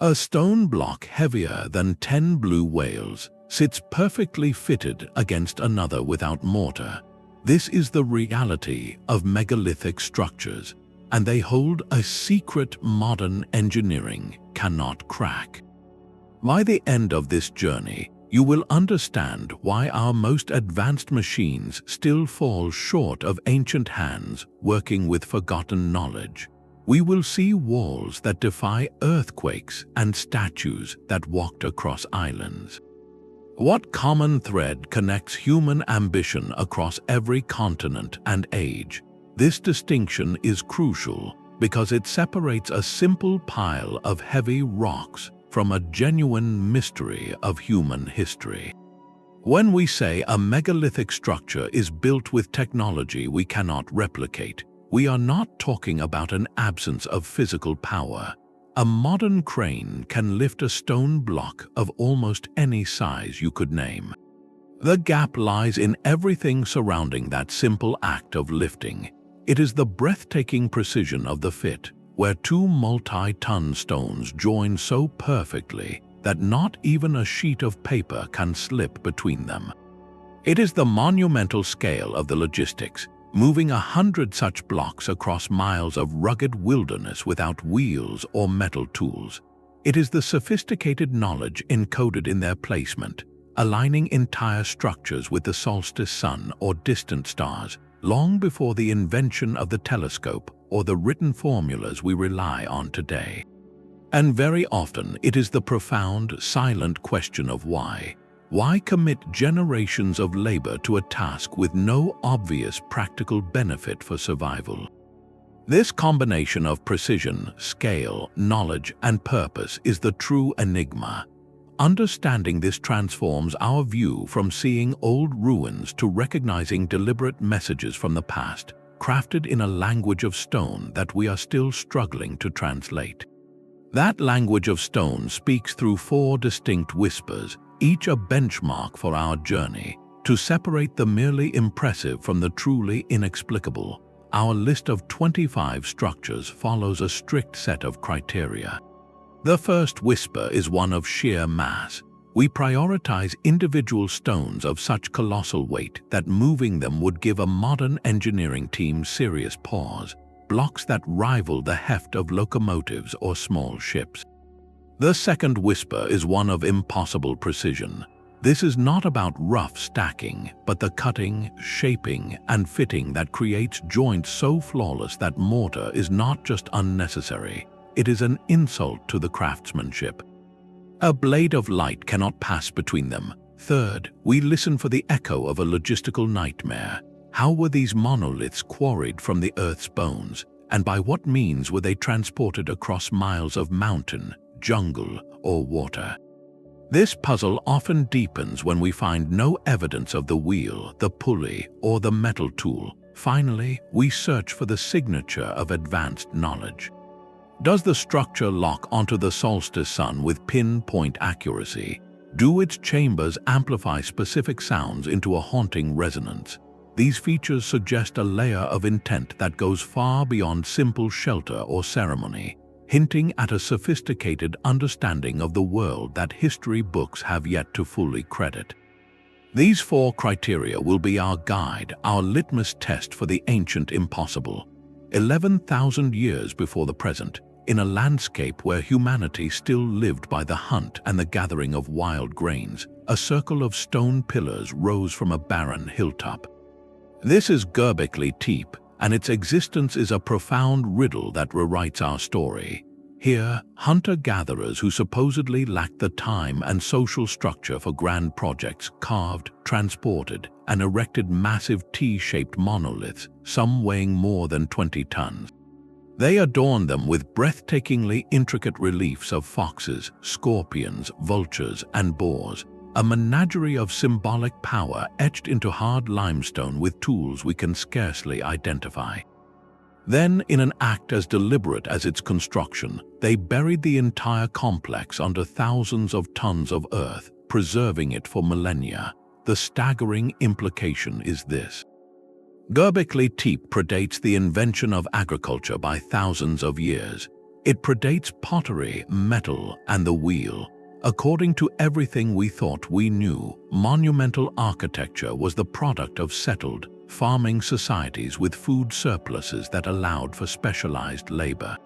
A stone block heavier than 10 blue whales sits perfectly fitted against another without mortar. This is the reality of megalithic structures, and they hold a secret modern engineering cannot crack. By the end of this journey, you will understand why our most advanced machines still fall short of ancient hands working with forgotten knowledge. We will see walls that defy earthquakes and statues that walked across islands. What common thread connects human ambition across every continent and age? This distinction is crucial because it separates a simple pile of heavy rocks from a genuine mystery of human history. When we say a megalithic structure is built with technology we cannot replicate, we are not talking about an absence of physical power. A modern crane can lift a stone block of almost any size you could name. The gap lies in everything surrounding that simple act of lifting. It is the breathtaking precision of the fit, where two multi-ton stones join so perfectly that not even a sheet of paper can slip between them. It is the monumental scale of the logistics, moving 100 such blocks across miles of rugged wilderness without wheels or metal tools. It is the sophisticated knowledge encoded in their placement, aligning entire structures with the solstice sun or distant stars, long before the invention of the telescope or the written formulas we rely on today. And very often it is the profound, silent question of why. Why commit generations of labor to a task with no obvious practical benefit for survival? This combination of precision, scale, knowledge, and purpose is the true enigma. Understanding this transforms our view from seeing old ruins to recognizing deliberate messages from the past, crafted in a language of stone that we are still struggling to translate. That language of stone speaks through 4 distinct whispers, each a benchmark for our journey. To separate the merely impressive from the truly inexplicable, our list of 25 structures follows a strict set of criteria. The first whisper is one of sheer mass. We prioritize individual stones of such colossal weight that moving them would give a modern engineering team serious pause, blocks that rival the heft of locomotives or small ships. The second whisper is one of impossible precision. This is not about rough stacking, but the cutting, shaping, and fitting that creates joints so flawless that mortar is not just unnecessary, it is an insult to the craftsmanship. A blade of light cannot pass between them. Third, we listen for the echo of a logistical nightmare. How were these monoliths quarried from the Earth's bones, and by what means were they transported across miles of mountain, jungle, or water? This puzzle often deepens when we find no evidence of the wheel, the pulley, or the metal tool. Finally, we search for the signature of advanced knowledge. Does the structure lock onto the solstice sun with pinpoint accuracy? Do its chambers amplify specific sounds into a haunting resonance? These features suggest a layer of intent that goes far beyond simple shelter or ceremony, hinting at a sophisticated understanding of the world that history books have yet to fully credit. These 4 criteria will be our guide, our litmus test for the ancient impossible. 11,000 years before the present, in a landscape where humanity still lived by the hunt and the gathering of wild grains, a circle of stone pillars rose from a barren hilltop. This is Göbekli Tepe, and its existence is a profound riddle that rewrites our story. Here, hunter-gatherers who supposedly lacked the time and social structure for grand projects carved, transported, and erected massive T-shaped monoliths, some weighing more than 20 tons. They adorned them with breathtakingly intricate reliefs of foxes, scorpions, vultures, and boars, a menagerie of symbolic power etched into hard limestone with tools we can scarcely identify. Then, in an act as deliberate as its construction, they buried the entire complex under thousands of tons of earth, preserving it for millennia. The staggering implication is this. Göbekli Tepe predates the invention of agriculture by thousands of years. It predates pottery, metal, and the wheel. According to everything we thought we knew, monumental architecture was the product of settled, farming societies with food surpluses that allowed for specialized labor.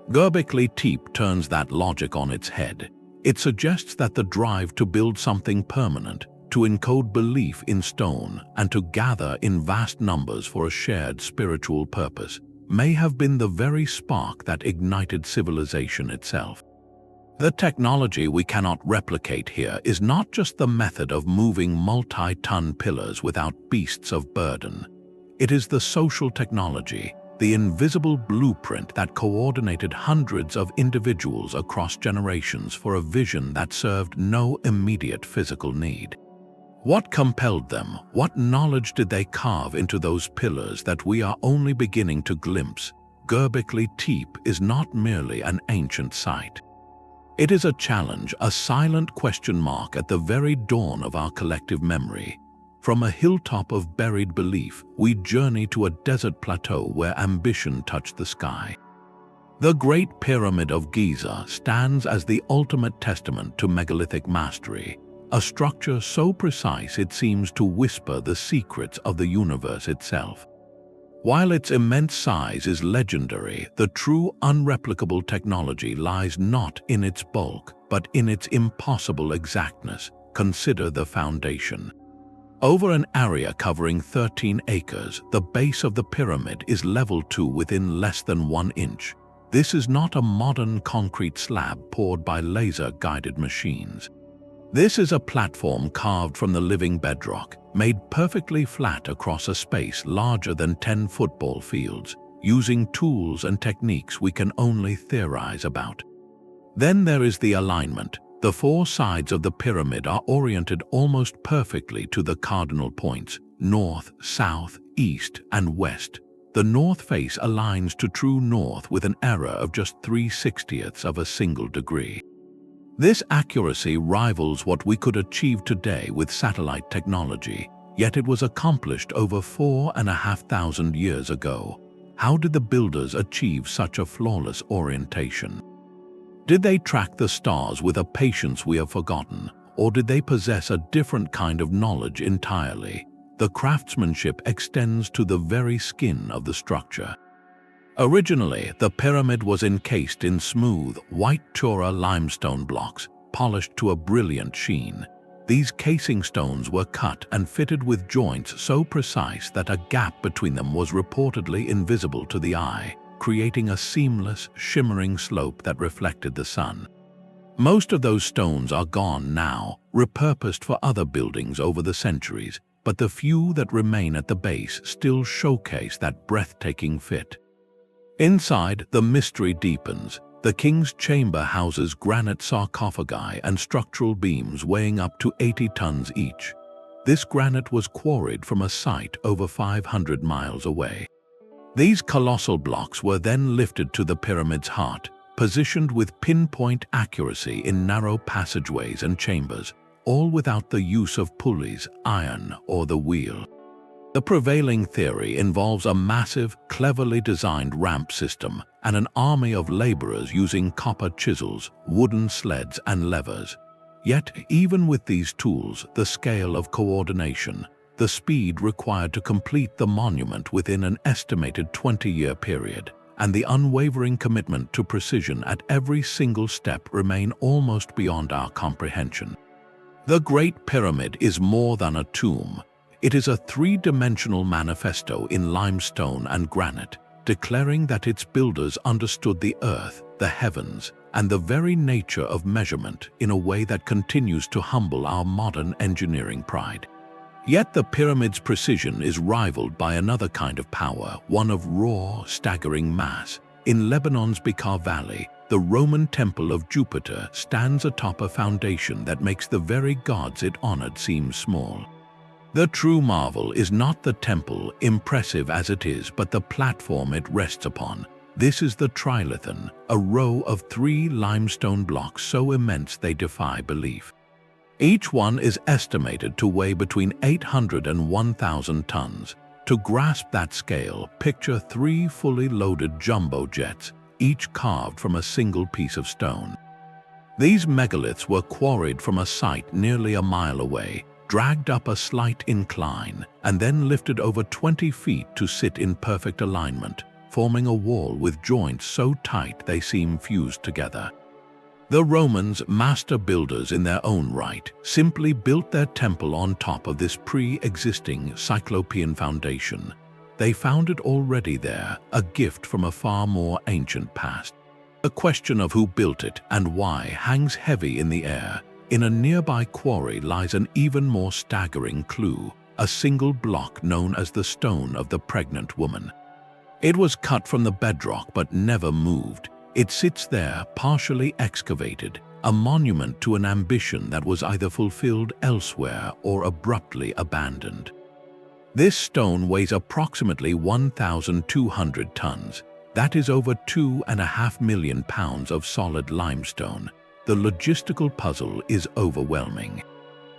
Göbekli Tepe turns that logic on its head. It suggests that the drive to build something permanent, to encode belief in stone, and to gather in vast numbers for a shared spiritual purpose may have been the very spark that ignited civilization itself. The technology we cannot replicate here is not just the method of moving multi-ton pillars without beasts of burden. It is the social technology, the invisible blueprint that coordinated hundreds of individuals across generations for a vision that served no immediate physical need. What compelled them? What knowledge did they carve into those pillars that we are only beginning to glimpse? Göbekli Tepe is not merely an ancient site. It is a challenge, a silent question mark at the very dawn of our collective memory. From a hilltop of buried belief, we journey to a desert plateau where ambition touched the sky. The Great Pyramid of Giza stands as the ultimate testament to megalithic mastery, a structure so precise it seems to whisper the secrets of the universe itself. While its immense size is legendary, the true unreplicable technology lies not in its bulk, but in its impossible exactness. Consider the foundation. Over an area covering 13 acres, the base of the pyramid is leveled to within less than 1 inch. This is not a modern concrete slab poured by laser-guided machines. This is a platform carved from the living bedrock, made perfectly flat across a space larger than 10 football fields, using tools and techniques we can only theorize about. Then there is the alignment. The 4 sides of the pyramid are oriented almost perfectly to the cardinal points: north, south, east, and west. The north face aligns to true north with an error of just 3/60ths of a single degree. This accuracy rivals what we could achieve today with satellite technology, yet it was accomplished over 4,500 years ago. How did the builders achieve such a flawless orientation? Did they track the stars with a patience we have forgotten, or did they possess a different kind of knowledge entirely? The craftsmanship extends to the very skin of the structure. Originally, the pyramid was encased in smooth, white Tura limestone blocks, polished to a brilliant sheen. These casing stones were cut and fitted with joints so precise that a gap between them was reportedly invisible to the eye, creating a seamless, shimmering slope that reflected the sun. Most of those stones are gone now, repurposed for other buildings over the centuries, but the few that remain at the base still showcase that breathtaking fit. Inside, the mystery deepens. The king's chamber houses granite sarcophagi and structural beams weighing up to 80 tons each. This granite was quarried from a site over 500 miles away. These colossal blocks were then lifted to the pyramid's heart, positioned with pinpoint accuracy in narrow passageways and chambers, all without the use of pulleys, iron, or the wheel. The prevailing theory involves a massive, cleverly designed ramp system and an army of laborers using copper chisels, wooden sleds, and levers. Yet, even with these tools, the scale of coordination, the speed required to complete the monument within an estimated 20-year period, and the unwavering commitment to precision at every single step remain almost beyond our comprehension. The Great Pyramid is more than a tomb. It is a 3-dimensional manifesto in limestone and granite, declaring that its builders understood the earth, the heavens, and the very nature of measurement in a way that continues to humble our modern engineering pride. Yet the pyramid's precision is rivaled by another kind of power, one of raw, staggering mass. In Lebanon's Bekaa Valley, the Roman temple of Jupiter stands atop a foundation that makes the very gods it honored seem small. The true marvel is not the temple, impressive as it is, but the platform it rests upon. This is the trilithon, a row of 3 limestone blocks so immense they defy belief. Each one is estimated to weigh between 800 and 1,000 tons. To grasp that scale, picture 3 fully loaded jumbo jets, each carved from a single piece of stone. These megaliths were quarried from a site nearly a mile away, dragged up a slight incline, and then lifted over 20 feet to sit in perfect alignment, forming a wall with joints so tight they seem fused together. The Romans, master builders in their own right, simply built their temple on top of this pre-existing Cyclopean foundation. They found it already there, a gift from a far more ancient past. The question of who built it and why hangs heavy in the air. In a nearby quarry lies an even more staggering clue, a single block known as the Stone of the Pregnant Woman. It was cut from the bedrock but never moved. It sits there, partially excavated, a monument to an ambition that was either fulfilled elsewhere or abruptly abandoned. This stone weighs approximately 1,200 tons. That is over 2.5 million pounds of solid limestone. The logistical puzzle is overwhelming.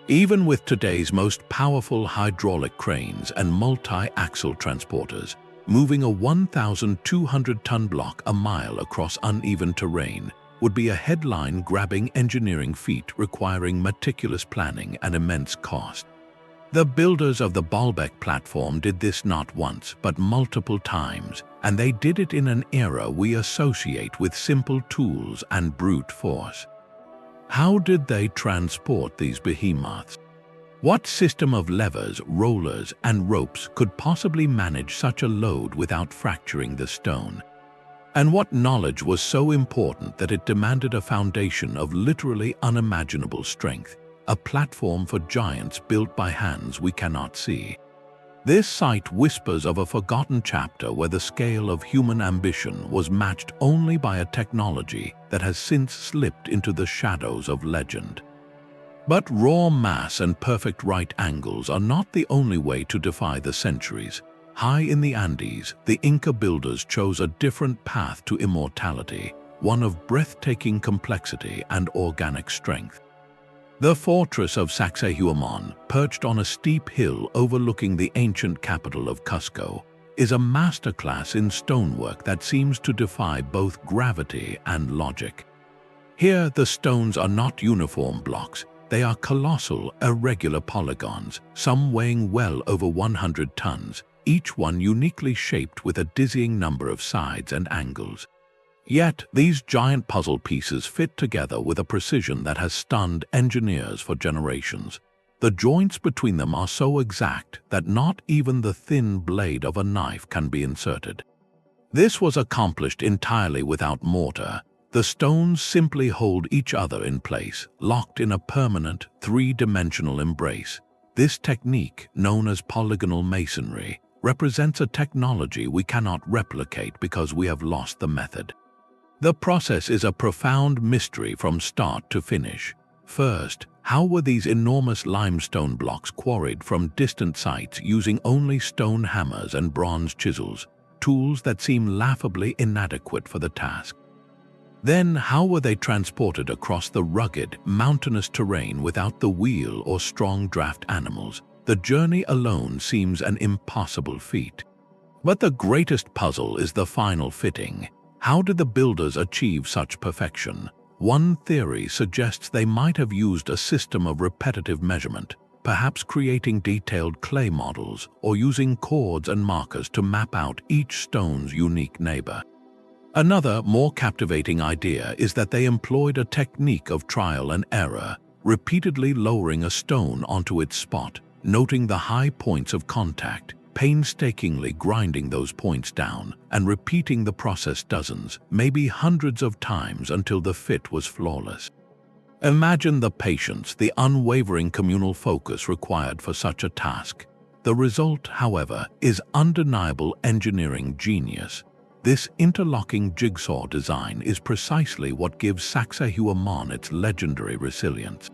Even with today's most powerful hydraulic cranes and multi-axle transporters, moving a 1,200-ton block a mile across uneven terrain would be a headline-grabbing engineering feat requiring meticulous planning and immense cost. The builders of the Baalbek platform did this not once, but multiple times, and they did it in an era we associate with simple tools and brute force. How did they transport these behemoths? What system of levers, rollers, and ropes could possibly manage such a load without fracturing the stone? And what knowledge was so important that it demanded a foundation of literally unimaginable strength, a platform for giants built by hands we cannot see? This site whispers of a forgotten chapter where the scale of human ambition was matched only by a technology that has since slipped into the shadows of legend. But raw mass and perfect right angles are not the only way to defy the centuries. High in the Andes, the Inca builders chose a different path to immortality, one of breathtaking complexity and organic strength. The fortress of Sacsayhuamán, perched on a steep hill overlooking the ancient capital of Cusco, is a masterclass in stonework that seems to defy both gravity and logic. Here, the stones are not uniform blocks. They are colossal, irregular polygons, some weighing well over 100 tons, each one uniquely shaped with a dizzying number of sides and angles. Yet, these giant puzzle pieces fit together with a precision that has stunned engineers for generations. The joints between them are so exact that not even the thin blade of a knife can be inserted. This was accomplished entirely without mortar. The stones simply hold each other in place, locked in a permanent, three-dimensional embrace. This technique, known as polygonal masonry, represents a technology we cannot replicate because we have lost the method. The process is a profound mystery from start to finish. First, how were these enormous limestone blocks quarried from distant sites using only stone hammers and bronze chisels, tools that seem laughably inadequate for the task? Then, how were they transported across the rugged, mountainous terrain without the wheel or strong draft animals? The journey alone seems an impossible feat. But the greatest puzzle is the final fitting. How did the builders achieve such perfection? One theory suggests they might have used a system of repetitive measurement, perhaps creating detailed clay models or using chords and markers to map out each stone's unique neighbor. Another, more captivating idea is that they employed a technique of trial and error, repeatedly lowering a stone onto its spot, noting the high points of contact, painstakingly grinding those points down, and repeating the process dozens, maybe hundreds of times until the fit was flawless. Imagine the patience, the unwavering communal focus required for such a task. The result, however, is undeniable engineering genius. This interlocking jigsaw design is precisely what gives Sacsayhuamán its legendary resilience.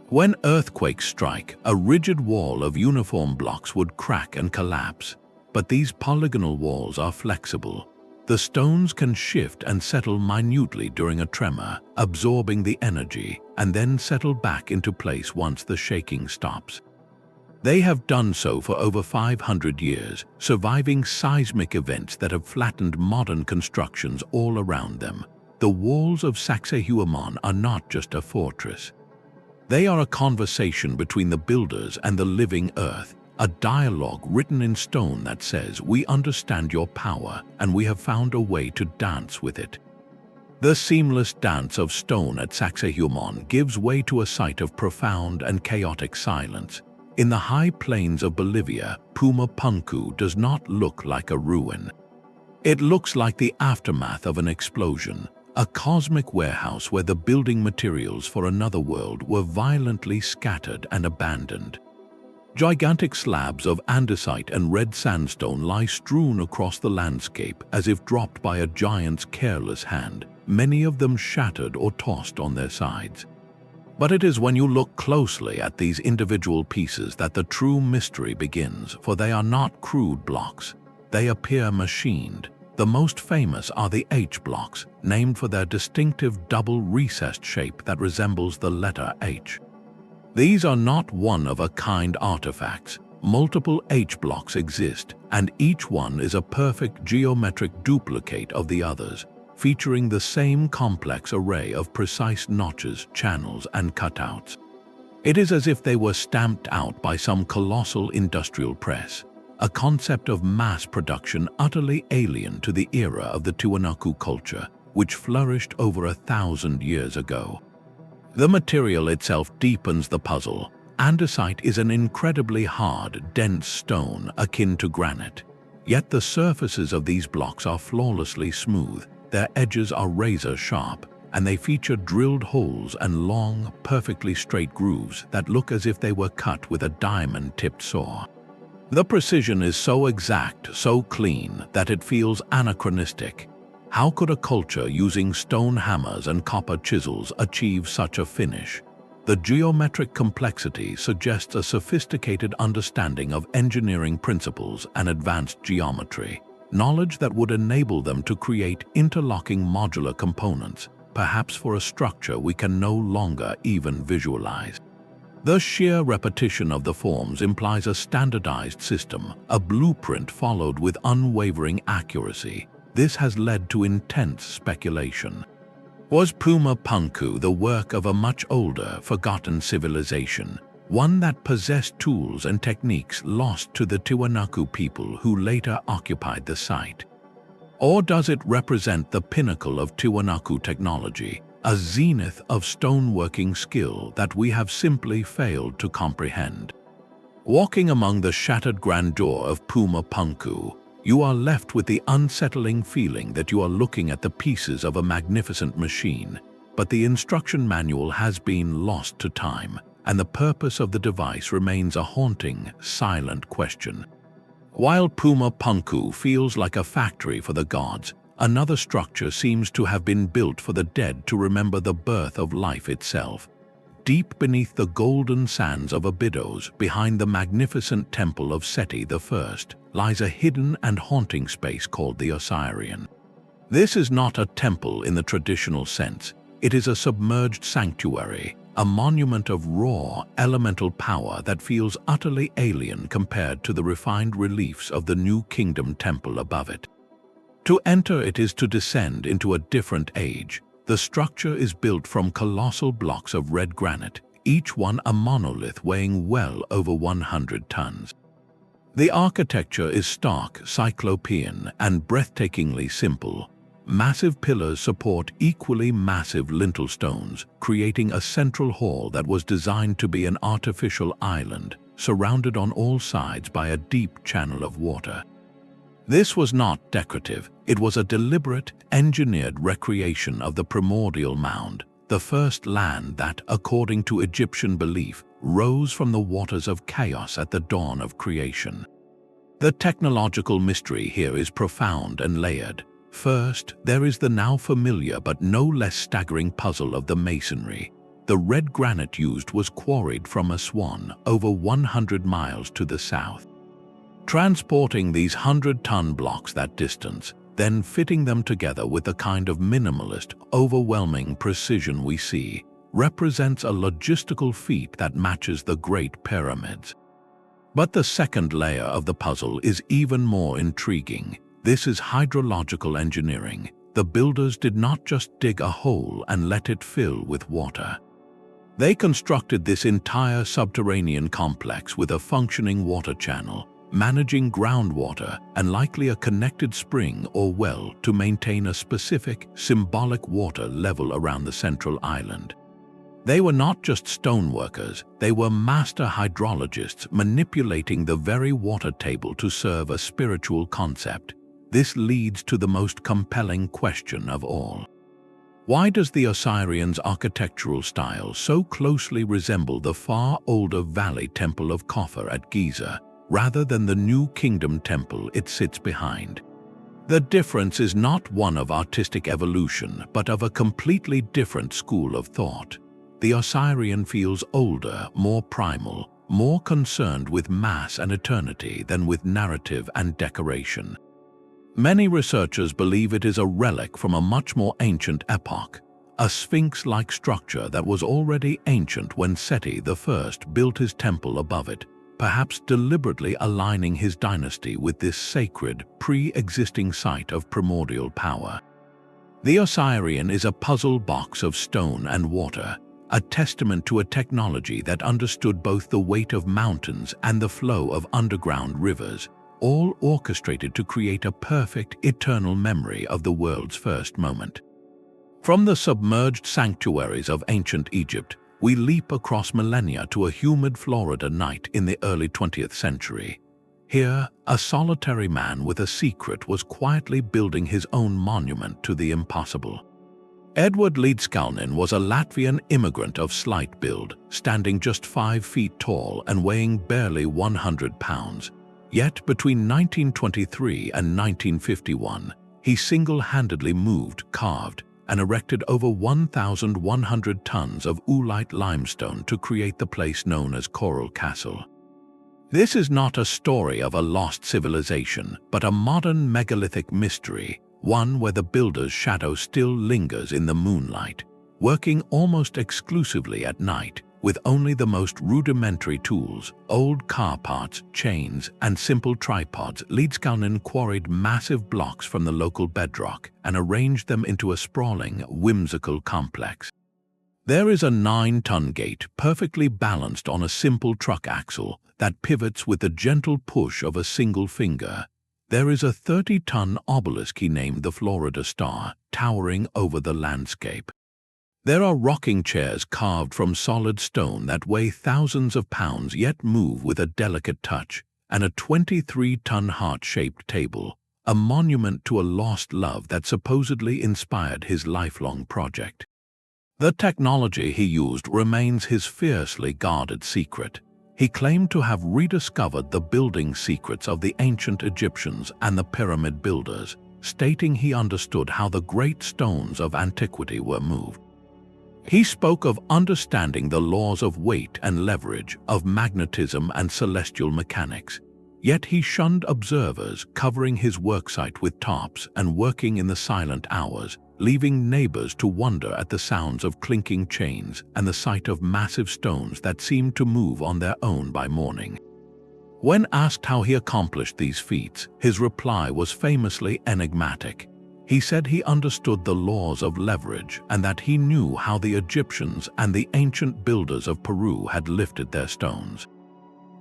When earthquakes strike, a rigid wall of uniform blocks would crack and collapse, but these polygonal walls are flexible. The stones can shift and settle minutely during a tremor, absorbing the energy, and then settle back into place once the shaking stops. They have done so for over 500 years, surviving seismic events that have flattened modern constructions all around them. The walls of Sacsayhuamán are not just a fortress. They are a conversation between the builders and the living earth, a dialogue written in stone that says, "We understand your power, and we have found a way to dance with it." The seamless dance of stone at Sacsayhuamán gives way to a sight of profound and chaotic silence. In the high plains of Bolivia, Puma Punku does not look like a ruin. It looks like the aftermath of an explosion, a cosmic warehouse where the building materials for another world were violently scattered and abandoned. Gigantic slabs of andesite and red sandstone lie strewn across the landscape as if dropped by a giant's careless hand, many of them shattered or tossed on their sides. But it is when you look closely at these individual pieces that the true mystery begins, for they are not crude blocks. They appear machined. The most famous are the H blocks, named for their distinctive double recessed shape that resembles the letter H. These are not one-of-a-kind artifacts. Multiple H blocks exist, and each one is a perfect geometric duplicate of the others, featuring the same complex array of precise notches, channels, and cutouts. It is as if they were stamped out by some colossal industrial press, a concept of mass production utterly alien to the era of the Tiwanaku culture, which flourished over 1,000 years ago. The material itself deepens the puzzle. Andesite is an incredibly hard, dense stone akin to granite. Yet the surfaces of these blocks are flawlessly smooth. Their edges are razor-sharp, and they feature drilled holes and long, perfectly straight grooves that look as if they were cut with a diamond-tipped saw. The precision is so exact, so clean, that it feels anachronistic. How could a culture using stone hammers and copper chisels achieve such a finish? The geometric complexity suggests a sophisticated understanding of engineering principles and advanced geometry, knowledge that would enable them to create interlocking modular components, perhaps for a structure we can no longer even visualize. The sheer repetition of the forms implies a standardized system, a blueprint followed with unwavering accuracy. This has led to intense speculation. Was Puma Punku the work of a much older, forgotten civilization, one that possessed tools and techniques lost to the Tiwanaku people who later occupied the site? Or does it represent the pinnacle of Tiwanaku technology, a zenith of stoneworking skill that we have simply failed to comprehend? Walking among the shattered grandeur of Puma Punku, you are left with the unsettling feeling that you are looking at the pieces of a magnificent machine, but the instruction manual has been lost to time, and the purpose of the device remains a haunting, silent question. While Puma Punku feels like a factory for the gods, another structure seems to have been built for the dead to remember the birth of life itself. Deep beneath the golden sands of Abydos, behind the magnificent temple of Seti I, lies a hidden and haunting space called the Osireion. This is not a temple in the traditional sense. It is a submerged sanctuary, a monument of raw, elemental power that feels utterly alien compared to the refined reliefs of the New Kingdom temple above it. To enter it is to descend into a different age. The structure is built from colossal blocks of red granite, each one a monolith weighing well over 100 tons. The architecture is stark, cyclopean, and breathtakingly simple. Massive pillars support equally massive lintel stones, creating a central hall that was designed to be an artificial island, surrounded on all sides by a deep channel of water. This was not decorative, it was a deliberate, engineered recreation of the primordial mound, the first land that, according to Egyptian belief, rose from the waters of chaos at the dawn of creation. The technological mystery here is profound and layered. First, there is the now familiar but no less staggering puzzle of the masonry. The red granite used was quarried from Aswan, over 100 miles to the south. Transporting these 100-ton blocks that distance, then fitting them together with the kind of minimalist, overwhelming precision we see, represents a logistical feat that matches the Great Pyramids. But the second layer of the puzzle is even more intriguing. This is hydrological engineering. The builders did not just dig a hole and let it fill with water. They constructed this entire subterranean complex with a functioning water channel, managing groundwater and likely a connected spring or well to maintain a specific, symbolic water level around the central island. They were not just stoneworkers, they were master hydrologists manipulating the very water table to serve a spiritual concept. This leads to the most compelling question of all. Why does the Osireion's architectural style so closely resemble the far older Valley Temple of Khafre at Giza, rather than the New Kingdom temple it sits behind? The difference is not one of artistic evolution, but of a completely different school of thought. The Osireion feels older, more primal, more concerned with mass and eternity than with narrative and decoration. Many researchers believe it is a relic from a much more ancient epoch, a Sphinx-like structure that was already ancient when Seti I built his temple above it, perhaps deliberately aligning his dynasty with this sacred, pre-existing site of primordial power. The Osireion is a puzzle box of stone and water, a testament to a technology that understood both the weight of mountains and the flow of underground rivers, all orchestrated to create a perfect, eternal memory of the world's first moment. From the submerged sanctuaries of ancient Egypt, we leap across millennia to a humid Florida night in the early 20th century. Here, a solitary man with a secret was quietly building his own monument to the impossible. Edward Leedskalnin was a Latvian immigrant of slight build, standing just 5 feet tall and weighing barely 100 pounds. Yet between 1923 and 1951, he single-handedly moved, carved, and erected over 1,100 tons of oolite limestone to create the place known as Coral Castle. This is not a story of a lost civilization, but a modern megalithic mystery, one where the builder's shadow still lingers in the moonlight, working almost exclusively at night, with only the most rudimentary tools, old car parts, chains, and simple tripods. Leedskalnin quarried massive blocks from the local bedrock and arranged them into a sprawling, whimsical complex. There is a 9-ton gate perfectly balanced on a simple truck axle that pivots with the gentle push of a single finger. There is a 30-ton obelisk he named the Florida Star, towering over the landscape. There are rocking chairs carved from solid stone that weigh thousands of pounds yet move with a delicate touch, and a 23-ton heart-shaped table, a monument to a lost love that supposedly inspired his lifelong project. The technology he used remains his fiercely guarded secret. He claimed to have rediscovered the building secrets of the ancient Egyptians and the pyramid builders, stating he understood how the great stones of antiquity were moved. He spoke of understanding the laws of weight and leverage, of magnetism and celestial mechanics. Yet he shunned observers, covering his worksite with tarps and working in the silent hours, leaving neighbors to wonder at the sounds of clinking chains and the sight of massive stones that seemed to move on their own by morning. When asked how he accomplished these feats, his reply was famously enigmatic. He said he understood the laws of leverage and that he knew how the Egyptians and the ancient builders of Peru had lifted their stones.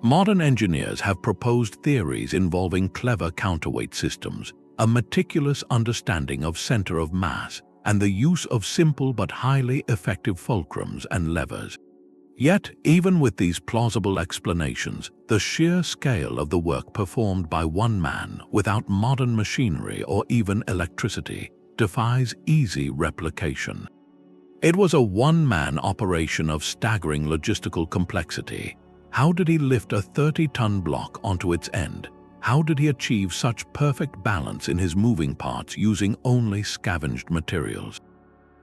Modern engineers have proposed theories involving clever counterweight systems, a meticulous understanding of center of mass, and the use of simple but highly effective fulcrums and levers. Yet, even with these plausible explanations, the sheer scale of the work performed by one man without modern machinery or even electricity defies easy replication. It was a one-man operation of staggering logistical complexity. How did he lift a 30-ton block onto its end? How did he achieve such perfect balance in his moving parts using only scavenged materials?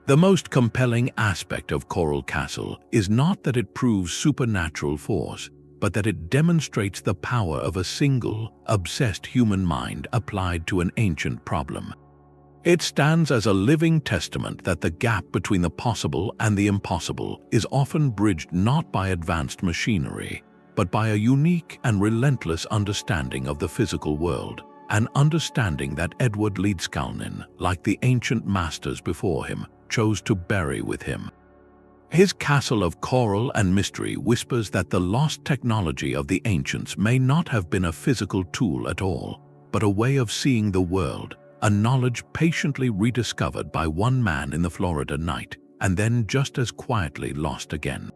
The most compelling aspect of Coral Castle is not that it proves supernatural force, but that it demonstrates the power of a single, obsessed human mind applied to an ancient problem. It stands as a living testament that the gap between the possible and the impossible is often bridged not by advanced machinery, but by a unique and relentless understanding of the physical world, an understanding that Edward Leedskalnin, like the ancient masters before him, chose to bury with him. His castle of coral and mystery whispers that the lost technology of the ancients may not have been a physical tool at all, but a way of seeing the world, a knowledge patiently rediscovered by one man in the Florida night, and then just as quietly lost again.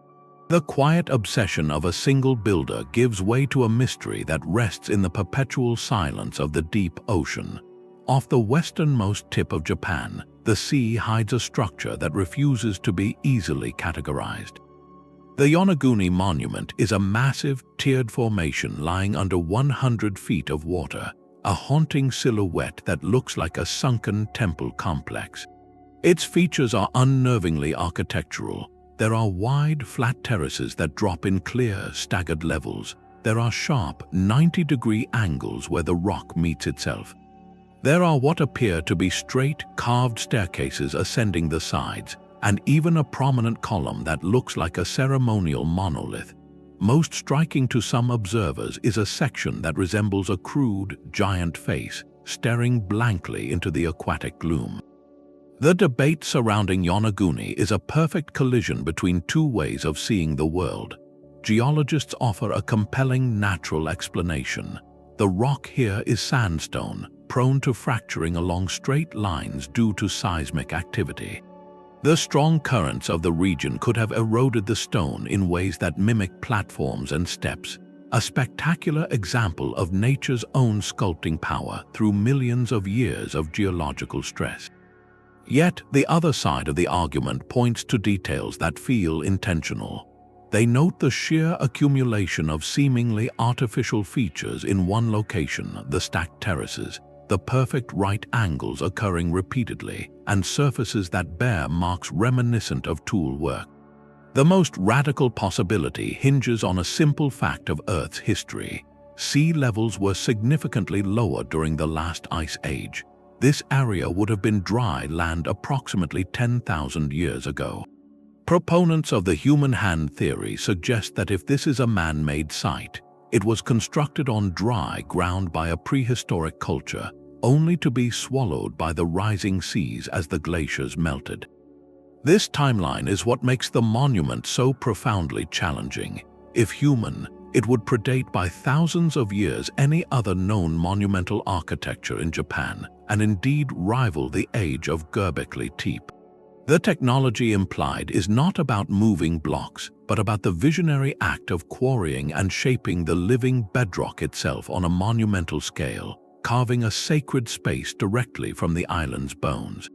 The quiet obsession of a single builder gives way to a mystery that rests in the perpetual silence of the deep ocean. Off the westernmost tip of Japan, the sea hides a structure that refuses to be easily categorized. The Yonaguni Monument is a massive, tiered formation lying under 100 feet of water, a haunting silhouette that looks like a sunken temple complex. Its features are unnervingly architectural. There are wide, flat terraces that drop in clear, staggered levels. There are sharp, 90-degree angles where the rock meets itself. There are what appear to be straight, carved staircases ascending the sides, and even a prominent column that looks like a ceremonial monolith. Most striking to some observers is a section that resembles a crude, giant face, staring blankly into the aquatic gloom. The debate surrounding Yonaguni is a perfect collision between two ways of seeing the world. Geologists offer a compelling natural explanation. The rock here is sandstone, prone to fracturing along straight lines due to seismic activity. The strong currents of the region could have eroded the stone in ways that mimic platforms and steps, a spectacular example of nature's own sculpting power through millions of years of geological stress. Yet, the other side of the argument points to details that feel intentional. They note the sheer accumulation of seemingly artificial features in one location, the stacked terraces, the perfect right angles occurring repeatedly, and surfaces that bear marks reminiscent of tool work. The most radical possibility hinges on a simple fact of Earth's history. Sea levels were significantly lower during the last ice age. This area would have been dry land approximately 10,000 years ago. Proponents of the human hand theory suggest that if this is a man-made site, it was constructed on dry ground by a prehistoric culture, only to be swallowed by the rising seas as the glaciers melted. This timeline is what makes the monument so profoundly challenging. If human, it would predate by thousands of years any other known monumental architecture in Japan, and indeed rival the age of Göbekli Tepe. The technology implied is not about moving blocks, but about the visionary act of quarrying and shaping the living bedrock itself on a monumental scale, carving a sacred space directly from the island's bones.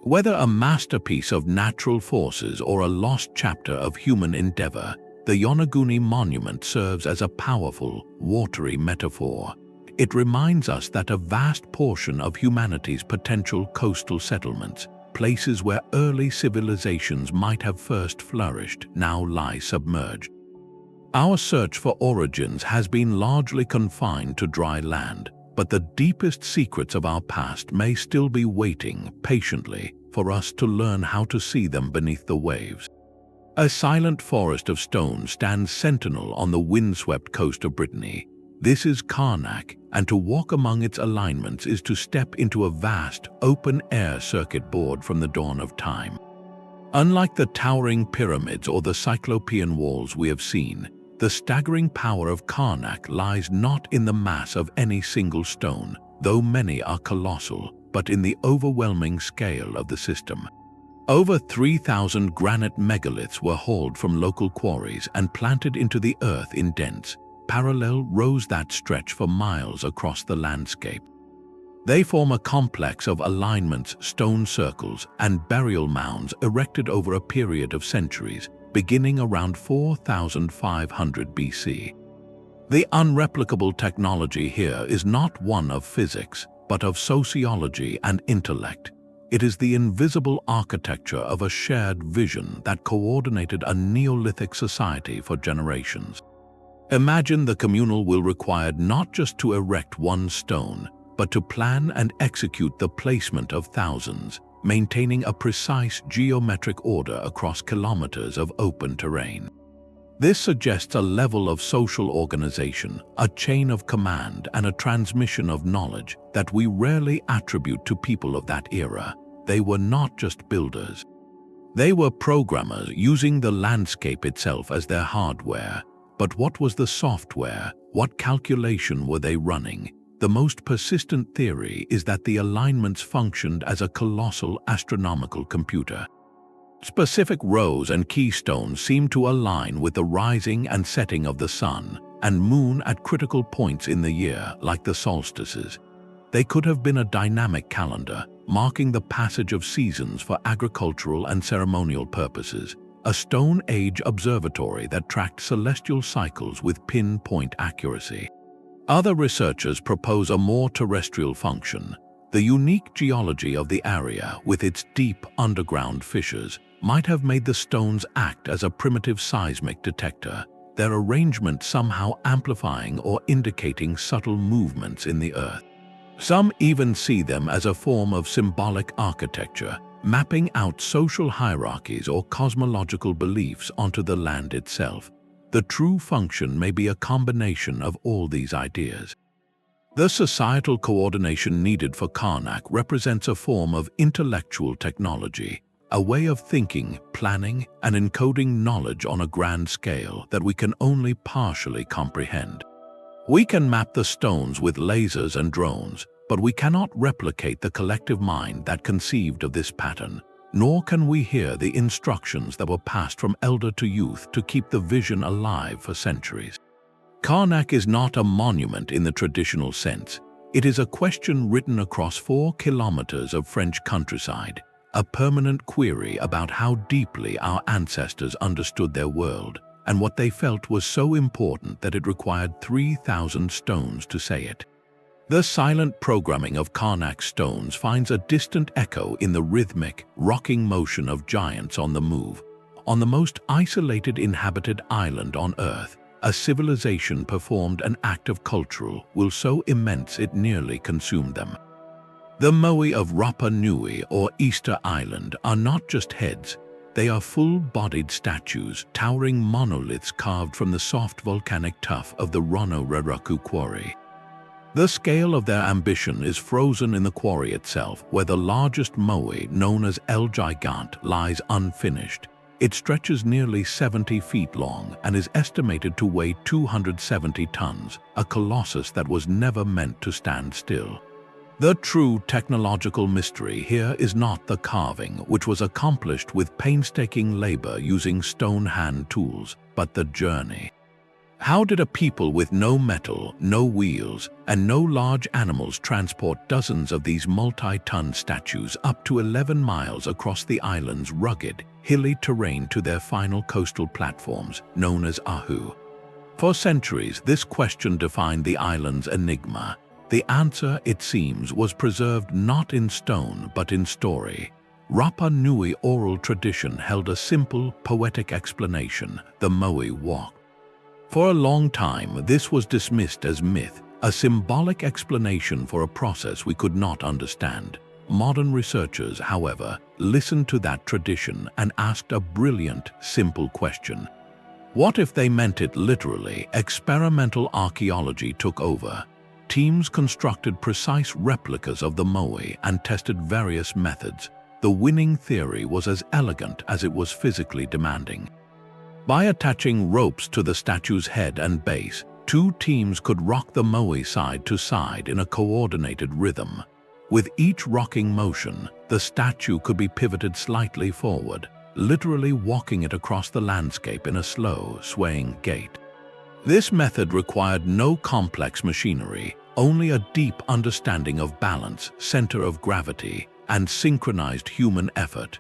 Whether a masterpiece of natural forces or a lost chapter of human endeavor, the Yonaguni Monument serves as a powerful, watery metaphor. It reminds us that a vast portion of humanity's potential coastal settlements, places where early civilizations might have first flourished, now lie submerged. Our search for origins has been largely confined to dry land, but the deepest secrets of our past may still be waiting patiently for us to learn how to see them beneath the waves. A silent forest of stone stands sentinel on the windswept coast of Brittany. This is Carnac, and to walk among its alignments is to step into a vast, open-air circuit board from the dawn of time. Unlike the towering pyramids or the cyclopean walls we have seen, the staggering power of Carnac lies not in the mass of any single stone, though many are colossal, but in the overwhelming scale of the system. Over 3,000 granite megaliths were hauled from local quarries and planted into the earth in dense, parallel rows that stretch for miles across the landscape. They form a complex of alignments, stone circles, and burial mounds erected over a period of centuries, beginning around 4,500 BC. The unreplicable technology here is not one of physics, but of sociology and intellect. It is the invisible architecture of a shared vision that coordinated a Neolithic society for generations. Imagine the communal will required not just to erect one stone, but to plan and execute the placement of thousands, maintaining a precise geometric order across kilometers of open terrain. This suggests a level of social organization, a chain of command, and a transmission of knowledge that we rarely attribute to people of that era. They were not just builders. They were programmers using the landscape itself as their hardware. But what was the software? What calculation were they running? The most persistent theory is that the alignments functioned as a colossal astronomical computer. Specific rows and keystones seem to align with the rising and setting of the sun and moon at critical points in the year, like the solstices. They could have been a dynamic calendar, marking the passage of seasons for agricultural and ceremonial purposes, a Stone Age observatory that tracked celestial cycles with pinpoint accuracy. Other researchers propose a more terrestrial function. The unique geology of the area, with its deep underground fissures, might have made the stones act as a primitive seismic detector, their arrangement somehow amplifying or indicating subtle movements in the earth. Some even see them as a form of symbolic architecture, mapping out social hierarchies or cosmological beliefs onto the land itself. The true function may be a combination of all these ideas. The societal coordination needed for Carnac represents a form of intellectual technology, a way of thinking, planning, and encoding knowledge on a grand scale that we can only partially comprehend. We can map the stones with lasers and drones, but we cannot replicate the collective mind that conceived of this pattern, nor can we hear the instructions that were passed from elder to youth to keep the vision alive for centuries. Carnac is not a monument in the traditional sense. It is a question written across 4 kilometers of French countryside, a permanent query about how deeply our ancestors understood their world and what they felt was so important that it required 3,000 stones to say it. The silent programming of Carnac stones finds a distant echo in the rhythmic, rocking motion of giants on the move. On the most isolated inhabited island on Earth, a civilization performed an act of cultural will so immense it nearly consumed them. The Moai of Rapa Nui or Easter Island are not just heads, they are full-bodied statues, towering monoliths carved from the soft volcanic tuff of the Rono-Raraku quarry. The scale of their ambition is frozen in the quarry itself, where the largest Moai, known as El Gigant, lies unfinished. It stretches nearly 70 feet long and is estimated to weigh 270 tons, a colossus that was never meant to stand still. The true technological mystery here is not the carving, which was accomplished with painstaking labor using stone hand tools, but the journey. How did a people with no metal, no wheels, and no large animals transport dozens of these multi-ton statues up to 11 miles across the island's rugged, hilly terrain to their final coastal platforms, known as Ahu? For centuries, this question defined the island's enigma. The answer, it seems, was preserved not in stone but in story. Rapa Nui oral tradition held a simple, poetic explanation: the Moai walk. For a long time, this was dismissed as myth, a symbolic explanation for a process we could not understand. Modern researchers, however, listened to that tradition and asked a brilliant, simple question. What if they meant it literally? Experimental archaeology took over. Teams constructed precise replicas of the Moai and tested various methods. The winning theory was as elegant as it was physically demanding. By attaching ropes to the statue's head and base, 2 teams could rock the Moai side to side in a coordinated rhythm. With each rocking motion, the statue could be pivoted slightly forward, literally walking it across the landscape in a slow, swaying gait. This method required no complex machinery, only a deep understanding of balance, center of gravity, and synchronized human effort.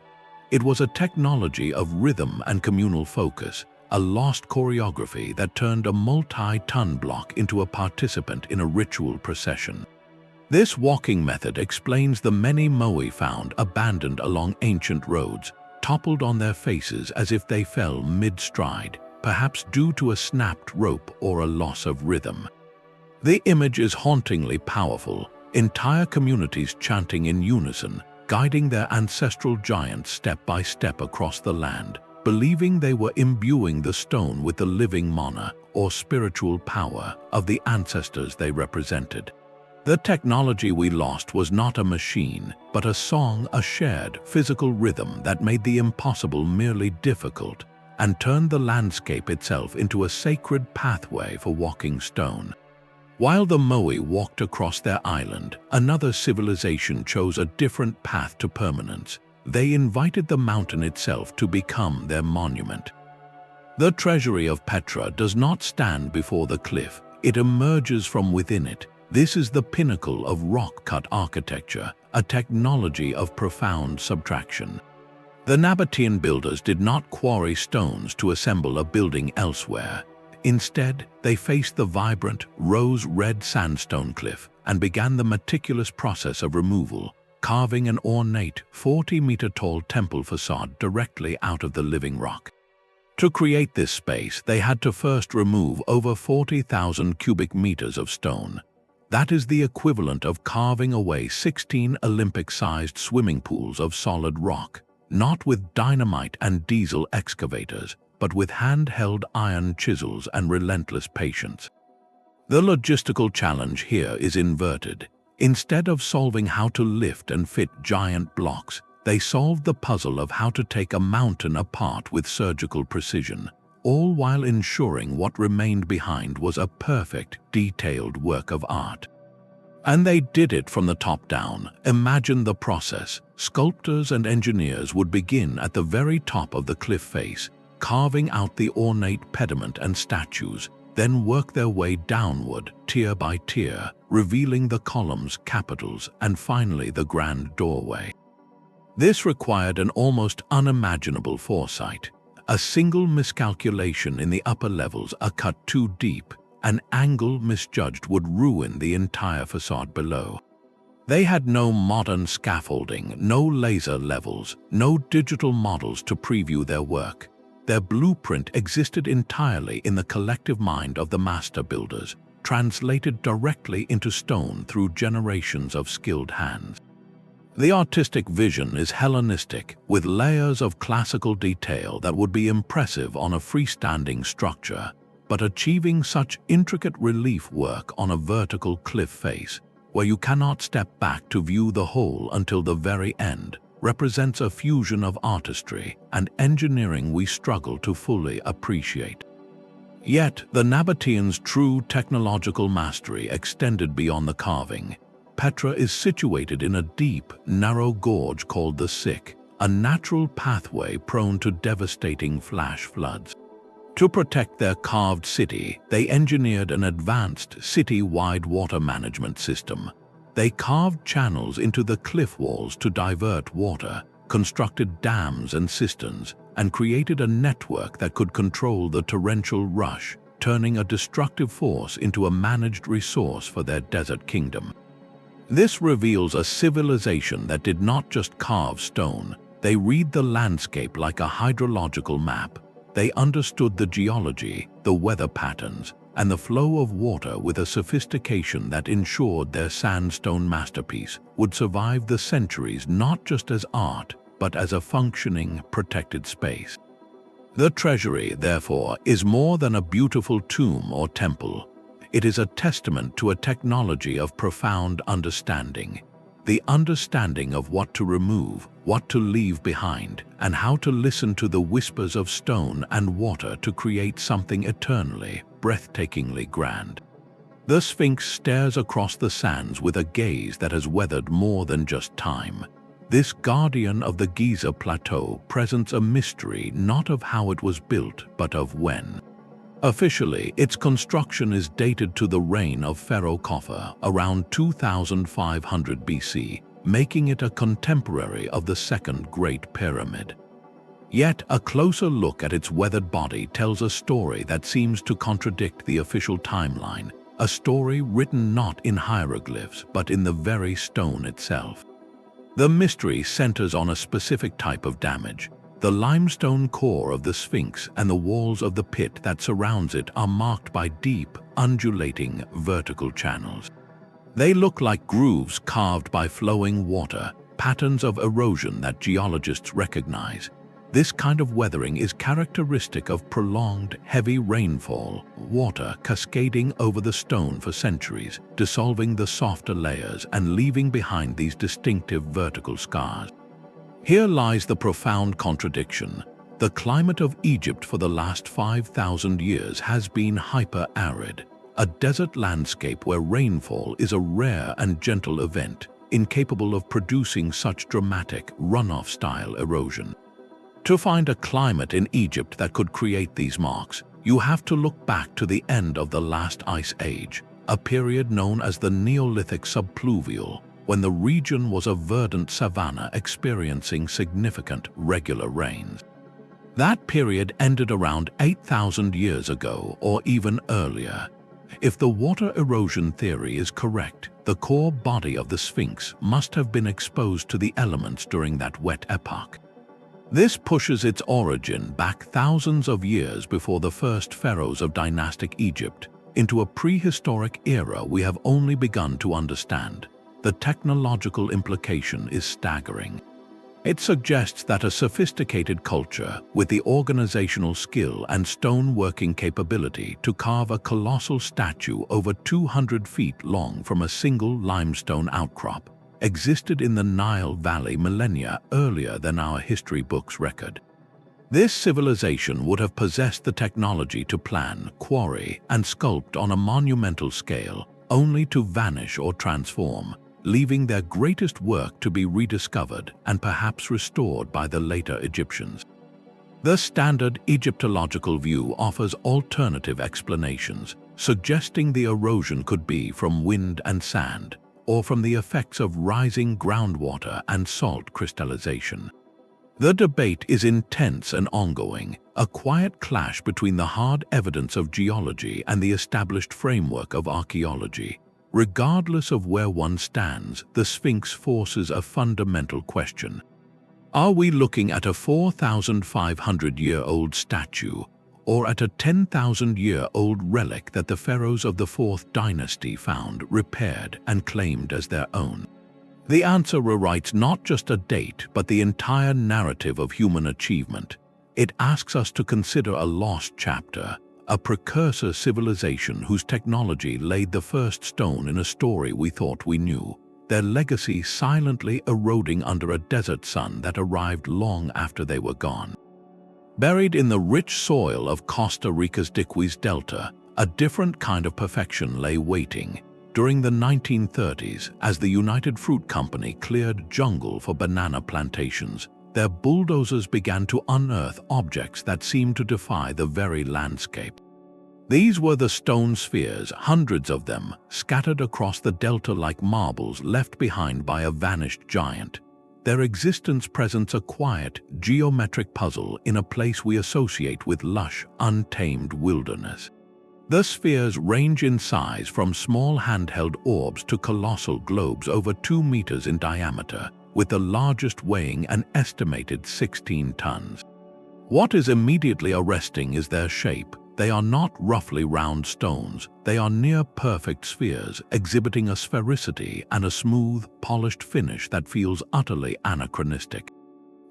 It was a technology of rhythm and communal focus, a lost choreography that turned a multi-ton block into a participant in a ritual procession. This walking method explains the many Moai found abandoned along ancient roads, toppled on their faces as if they fell mid-stride, perhaps due to a snapped rope or a loss of rhythm. The image is hauntingly powerful, entire communities chanting in unison, guiding their ancestral giants step by step across the land, believing they were imbuing the stone with the living mana or spiritual power of the ancestors they represented. The technology we lost was not a machine, but a song, a shared physical rhythm that made the impossible merely difficult and turned the landscape itself into a sacred pathway for walking stone. While the Moai walked across their island, another civilization chose a different path to permanence. They invited the mountain itself to become their monument. The treasury of Petra does not stand before the cliff, it emerges from within it. This is the pinnacle of rock-cut architecture, a technology of profound subtraction. The Nabatean builders did not quarry stones to assemble a building elsewhere. Instead, they faced the vibrant, rose-red sandstone cliff and began the meticulous process of removal, carving an ornate 40-meter-tall temple facade directly out of the living rock. To create this space, they had to first remove over 40,000 cubic meters of stone. That is the equivalent of carving away 16 Olympic-sized swimming pools of solid rock, not with dynamite and diesel excavators, but with hand-held iron chisels and relentless patience. The logistical challenge here is inverted. Instead of solving how to lift and fit giant blocks, they solved the puzzle of how to take a mountain apart with surgical precision, all while ensuring what remained behind was a perfect, detailed work of art. And they did it from the top down. Imagine the process. Sculptors and engineers would begin at the very top of the cliff face, carving out the ornate pediment and statues, then work their way downward, tier by tier, revealing the columns, capitals, and finally the grand doorway. This required an almost unimaginable foresight. A single miscalculation in the upper levels, a cut too deep, an angle misjudged would ruin the entire facade below. They had no modern scaffolding, no laser levels, no digital models to preview their work. Their blueprint existed entirely in the collective mind of the master builders, translated directly into stone through generations of skilled hands. The artistic vision is Hellenistic, with layers of classical detail that would be impressive on a freestanding structure, but achieving such intricate relief work on a vertical cliff face, where you cannot step back to view the whole until the very end, represents a fusion of artistry and engineering we struggle to fully appreciate. Yet, the Nabateans' true technological mastery extended beyond the carving. Petra is situated in a deep, narrow gorge called the Sick, a natural pathway prone to devastating flash floods. To protect their carved city, they engineered an advanced city-wide water management system. They carved channels into the cliff walls to divert water, constructed dams and cisterns, and created a network that could control the torrential rush, turning a destructive force into a managed resource for their desert kingdom. This reveals a civilization that did not just carve stone. They read the landscape like a hydrological map. They understood the geology, the weather patterns, and the flow of water with a sophistication that ensured their sandstone masterpiece would survive the centuries not just as art, but as a functioning, protected space. The treasury, therefore, is more than a beautiful tomb or temple. It is a testament to a technology of profound understanding. The understanding of what to remove, what to leave behind, and how to listen to the whispers of stone and water to create something eternally, breathtakingly grand. The Sphinx stares across the sands with a gaze that has weathered more than just time. This guardian of the Giza Plateau presents a mystery not of how it was built, but of when. Officially, its construction is dated to the reign of Pharaoh Khafre around 2500 BC, making it a contemporary of the Second Great Pyramid. Yet, a closer look at its weathered body tells a story that seems to contradict the official timeline, a story written not in hieroglyphs but in the very stone itself. The mystery centers on a specific type of damage. The limestone core of the Sphinx and the walls of the pit that surrounds it are marked by deep, undulating, vertical channels. They look like grooves carved by flowing water, patterns of erosion that geologists recognize. This kind of weathering is characteristic of prolonged, heavy rainfall, water cascading over the stone for centuries, dissolving the softer layers and leaving behind these distinctive vertical scars. Here lies the profound contradiction. The climate of Egypt for the last 5,000 years has been hyper-arid, a desert landscape where rainfall is a rare and gentle event, incapable of producing such dramatic runoff-style erosion. To find a climate in Egypt that could create these marks, you have to look back to the end of the last ice age, a period known as the Neolithic subpluvial, when the region was a verdant savanna experiencing significant regular rains. That period ended around 8,000 years ago or even earlier. If the water erosion theory is correct, the core body of the Sphinx must have been exposed to the elements during that wet epoch. This pushes its origin back thousands of years before the first pharaohs of dynastic Egypt into a prehistoric era we have only begun to understand. The technological implication is staggering. It suggests that a sophisticated culture with the organizational skill and stone-working capability to carve a colossal statue over 200 feet long from a single limestone outcrop existed in the Nile Valley millennia earlier than our history books record. This civilization would have possessed the technology to plan, quarry, and sculpt on a monumental scale, only to vanish or transform, leaving their greatest work to be rediscovered and perhaps restored by the later Egyptians. The standard Egyptological view offers alternative explanations, suggesting the erosion could be from wind and sand, or from the effects of rising groundwater and salt crystallization. The debate is intense and ongoing, a quiet clash between the hard evidence of geology and the established framework of archaeology. Regardless of where one stands, the Sphinx forces a fundamental question. Are we looking at a 4,500-year-old statue, or at a 10,000-year-old relic that the pharaohs of the 4th dynasty found, repaired, and claimed as their own? The answer rewrites not just a date, but the entire narrative of human achievement. It asks us to consider a lost chapter, a precursor civilization whose technology laid the first stone in a story we thought we knew, their legacy silently eroding under a desert sun that arrived long after they were gone. Buried in the rich soil of Costa Rica's Diquis Delta, a different kind of perfection lay waiting. During the 1930s, as the United Fruit Company cleared jungle for banana plantations, their bulldozers began to unearth objects that seemed to defy the very landscape. These were the stone spheres, hundreds of them, scattered across the delta like marbles left behind by a vanished giant. Their existence presents a quiet, geometric puzzle in a place we associate with lush, untamed wilderness. The spheres range in size from small handheld orbs to colossal globes over 2 meters in diameter, with the largest weighing an estimated 16 tons. What is immediately arresting is their shape. They are not roughly round stones, they are near-perfect spheres, exhibiting a sphericity and a smooth, polished finish that feels utterly anachronistic.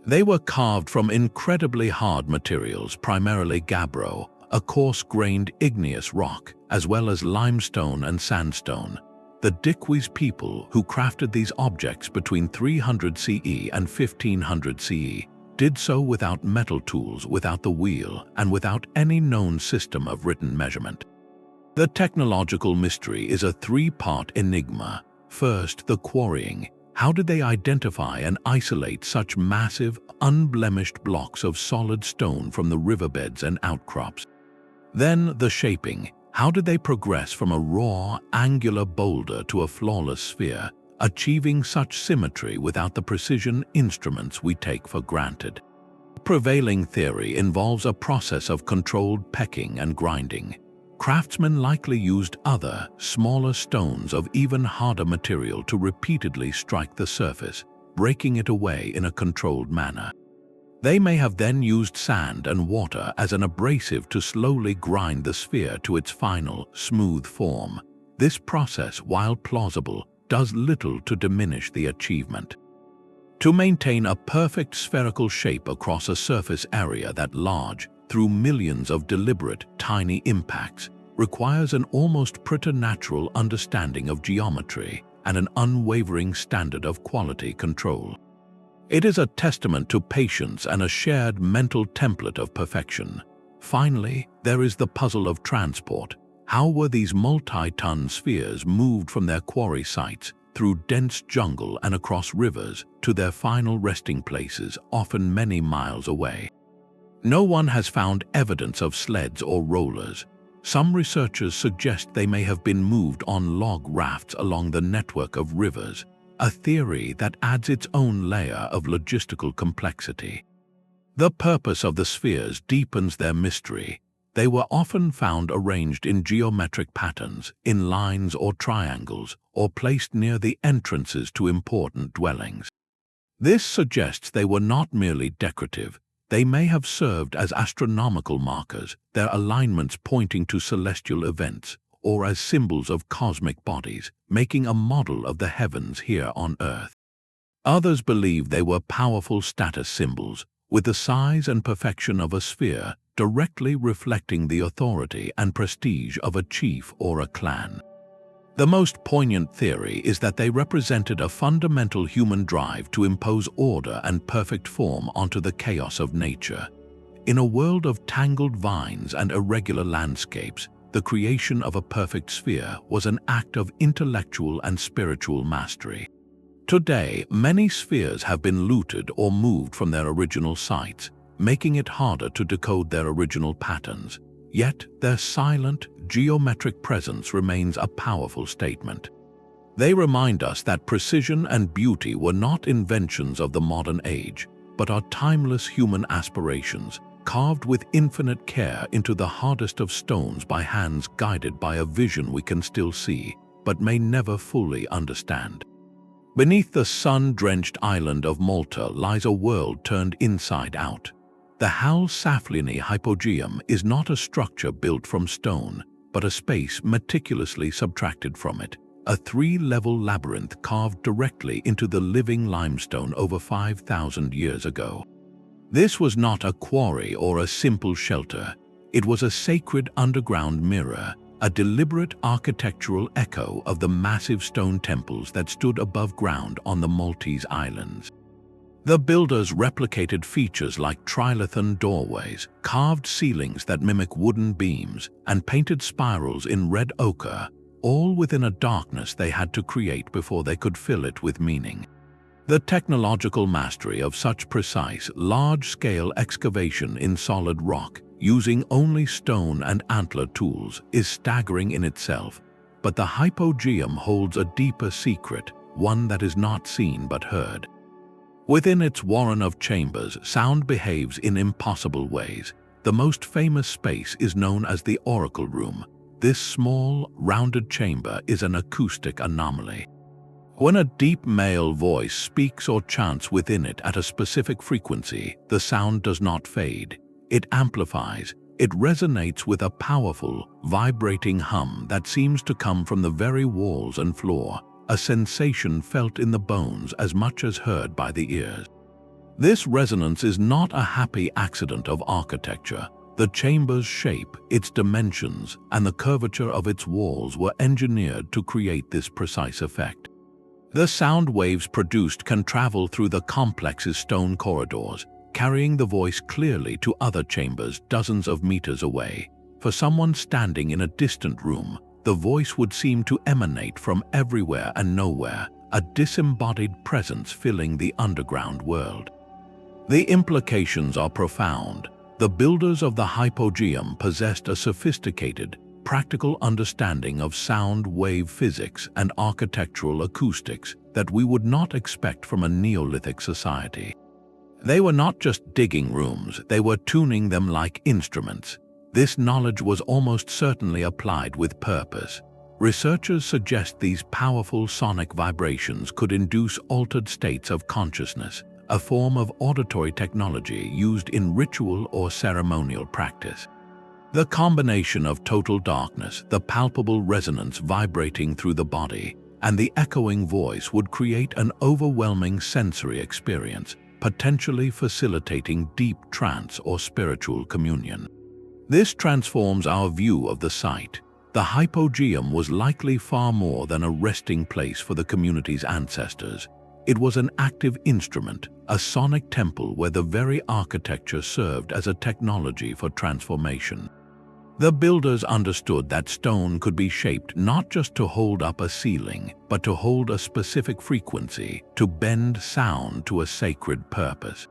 They were carved from incredibly hard materials, primarily gabbro, a coarse-grained igneous rock, as well as limestone and sandstone. The Diquis people, who crafted these objects between 300 CE and 1500 CE, did so without metal tools, without the wheel, and without any known system of written measurement. The technological mystery is a 3-part enigma. First, the quarrying. How did they identify and isolate such massive, unblemished blocks of solid stone from the riverbeds and outcrops? Then, the shaping. How did they progress from a raw, angular boulder to a flawless sphere, achieving such symmetry without the precision instruments we take for granted? The prevailing theory involves a process of controlled pecking and grinding. Craftsmen likely used other, smaller stones of even harder material to repeatedly strike the surface, breaking it away in a controlled manner. They may have then used sand and water as an abrasive to slowly grind the sphere to its final, smooth form. This process, while plausible, does little to diminish the achievement. To maintain a perfect spherical shape across a surface area that large, through millions of deliberate, tiny impacts, requires an almost preternatural understanding of geometry and an unwavering standard of quality control. It is a testament to patience and a shared mental template of perfection. Finally, there is the puzzle of transport. How were these multi-ton spheres moved from their quarry sites, through dense jungle and across rivers, to their final resting places, often many miles away? No one has found evidence of sleds or rollers. Some researchers suggest they may have been moved on log rafts along the network of rivers, a theory that adds its own layer of logistical complexity. The purpose of the spheres deepens their mystery. They were often found arranged in geometric patterns, in lines or triangles, or placed near the entrances to important dwellings. This suggests they were not merely decorative. They may have served as astronomical markers, their alignments pointing to celestial events, or as symbols of cosmic bodies, making a model of the heavens here on Earth. Others believe they were powerful status symbols, with the size and perfection of a sphere directly reflecting the authority and prestige of a chief or a clan. The most poignant theory is that they represented a fundamental human drive to impose order and perfect form onto the chaos of nature. In a world of tangled vines and irregular landscapes, the creation of a perfect sphere was an act of intellectual and spiritual mastery. Today, many spheres have been looted or moved from their original sites, making it harder to decode their original patterns. Yet, their silent, geometric presence remains a powerful statement. They remind us that precision and beauty were not inventions of the modern age, but are timeless human aspirations, carved with infinite care into the hardest of stones by hands guided by a vision we can still see, but may never fully understand. Beneath the sun-drenched island of Malta lies a world turned inside out. The Sacsayhuamán Hypogeum is not a structure built from stone, but a space meticulously subtracted from it, a three-level labyrinth carved directly into the living limestone over 5,000 years ago. This was not a quarry or a simple shelter. It was a sacred underground mirror, a deliberate architectural echo of the massive stone temples that stood above ground on the Maltese islands. The builders replicated features like trilithon doorways, carved ceilings that mimic wooden beams, and painted spirals in red ochre, all within a darkness they had to create before they could fill it with meaning. The technological mastery of such precise, large-scale excavation in solid rock, using only stone and antler tools, is staggering in itself. But the Hypogeum holds a deeper secret, one that is not seen but heard. Within its warren of chambers, sound behaves in impossible ways. The most famous space is known as the Oracle Room. This small, rounded chamber is an acoustic anomaly. When a deep male voice speaks or chants within it at a specific frequency, the sound does not fade. It amplifies. It resonates with a powerful, vibrating hum that seems to come from the very walls and floor, a sensation felt in the bones as much as heard by the ears. This resonance is not a happy accident of architecture. The chamber's shape, its dimensions, and the curvature of its walls were engineered to create this precise effect. The sound waves produced can travel through the complex's stone corridors, carrying the voice clearly to other chambers dozens of meters away. For someone standing in a distant room, the voice would seem to emanate from everywhere and nowhere, a disembodied presence filling the underground world. The implications are profound. The builders of the Hypogeum possessed a sophisticated, practical understanding of sound wave physics and architectural acoustics that we would not expect from a Neolithic society. They were not just digging rooms, they were tuning them like instruments. This knowledge was almost certainly applied with purpose. Researchers suggest these powerful sonic vibrations could induce altered states of consciousness, a form of auditory technology used in ritual or ceremonial practice. The combination of total darkness, the palpable resonance vibrating through the body, and the echoing voice would create an overwhelming sensory experience, potentially facilitating deep trance or spiritual communion. This transforms our view of the site. The Hypogeum was likely far more than a resting place for the community's ancestors. It was an active instrument, a sonic temple where the very architecture served as a technology for transformation. The builders understood that stone could be shaped not just to hold up a ceiling, but to hold a specific frequency, to bend sound to a sacred purpose.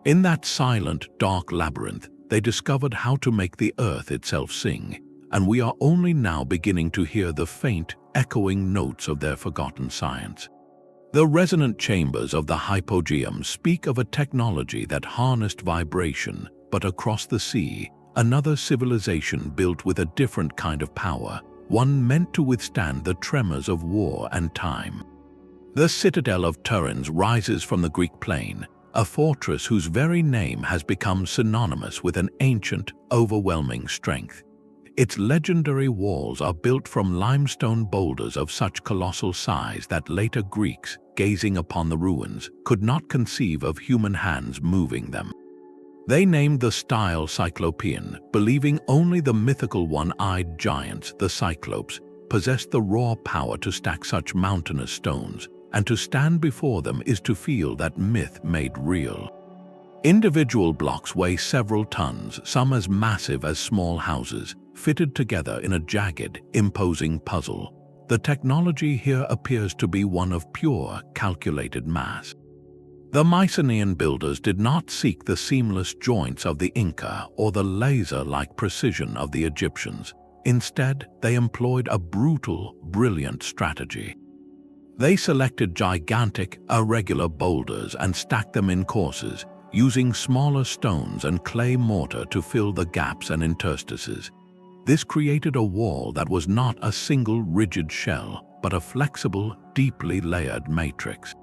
In that silent, dark labyrinth, they discovered how to make the earth itself sing, and we are only now beginning to hear the faint, echoing notes of their forgotten science. The resonant chambers of the Hypogeum speak of a technology that harnessed vibration, but across the sea, another civilization built with a different kind of power, one meant to withstand the tremors of war and time. The citadel of Turin rises from the Greek plain, a fortress whose very name has become synonymous with an ancient, overwhelming strength. Its legendary walls are built from limestone boulders of such colossal size that later Greeks, gazing upon the ruins, could not conceive of human hands moving them. They named the style Cyclopean, believing only the mythical one-eyed giants, the Cyclopes, possessed the raw power to stack such mountainous stones, and to stand before them is to feel that myth made real. Individual blocks weigh several tons, some as massive as small houses, fitted together in a jagged, imposing puzzle. The technology here appears to be one of pure, calculated mass. The Mycenaean builders did not seek the seamless joints of the Inca or the laser-like precision of the Egyptians. Instead, they employed a brutal, brilliant strategy. They selected gigantic, irregular boulders and stacked them in courses, using smaller stones and clay mortar to fill the gaps and interstices. This created a wall that was not a single rigid shell, but a flexible, deeply layered matrix.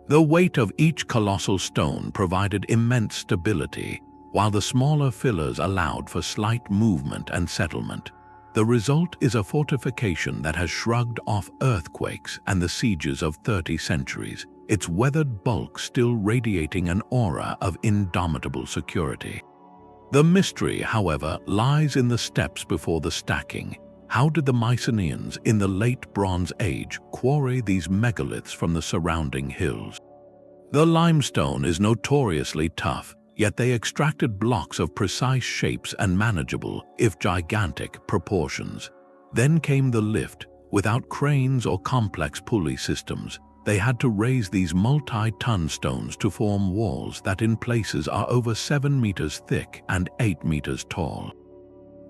The weight of each colossal stone provided immense stability, while the smaller fillers allowed for slight movement and settlement. The result is a fortification that has shrugged off earthquakes and the sieges of 30 centuries, its weathered bulk still radiating an aura of indomitable security. The mystery, however, lies in the steps before the stacking. How did the Mycenaeans in the late Bronze Age quarry these megaliths from the surrounding hills? The limestone is notoriously tough, yet they extracted blocks of precise shapes and manageable, if gigantic, proportions. Then came the lift. Without cranes or complex pulley systems, they had to raise these multi-ton stones to form walls that in places are over 7 meters thick and 8 meters tall.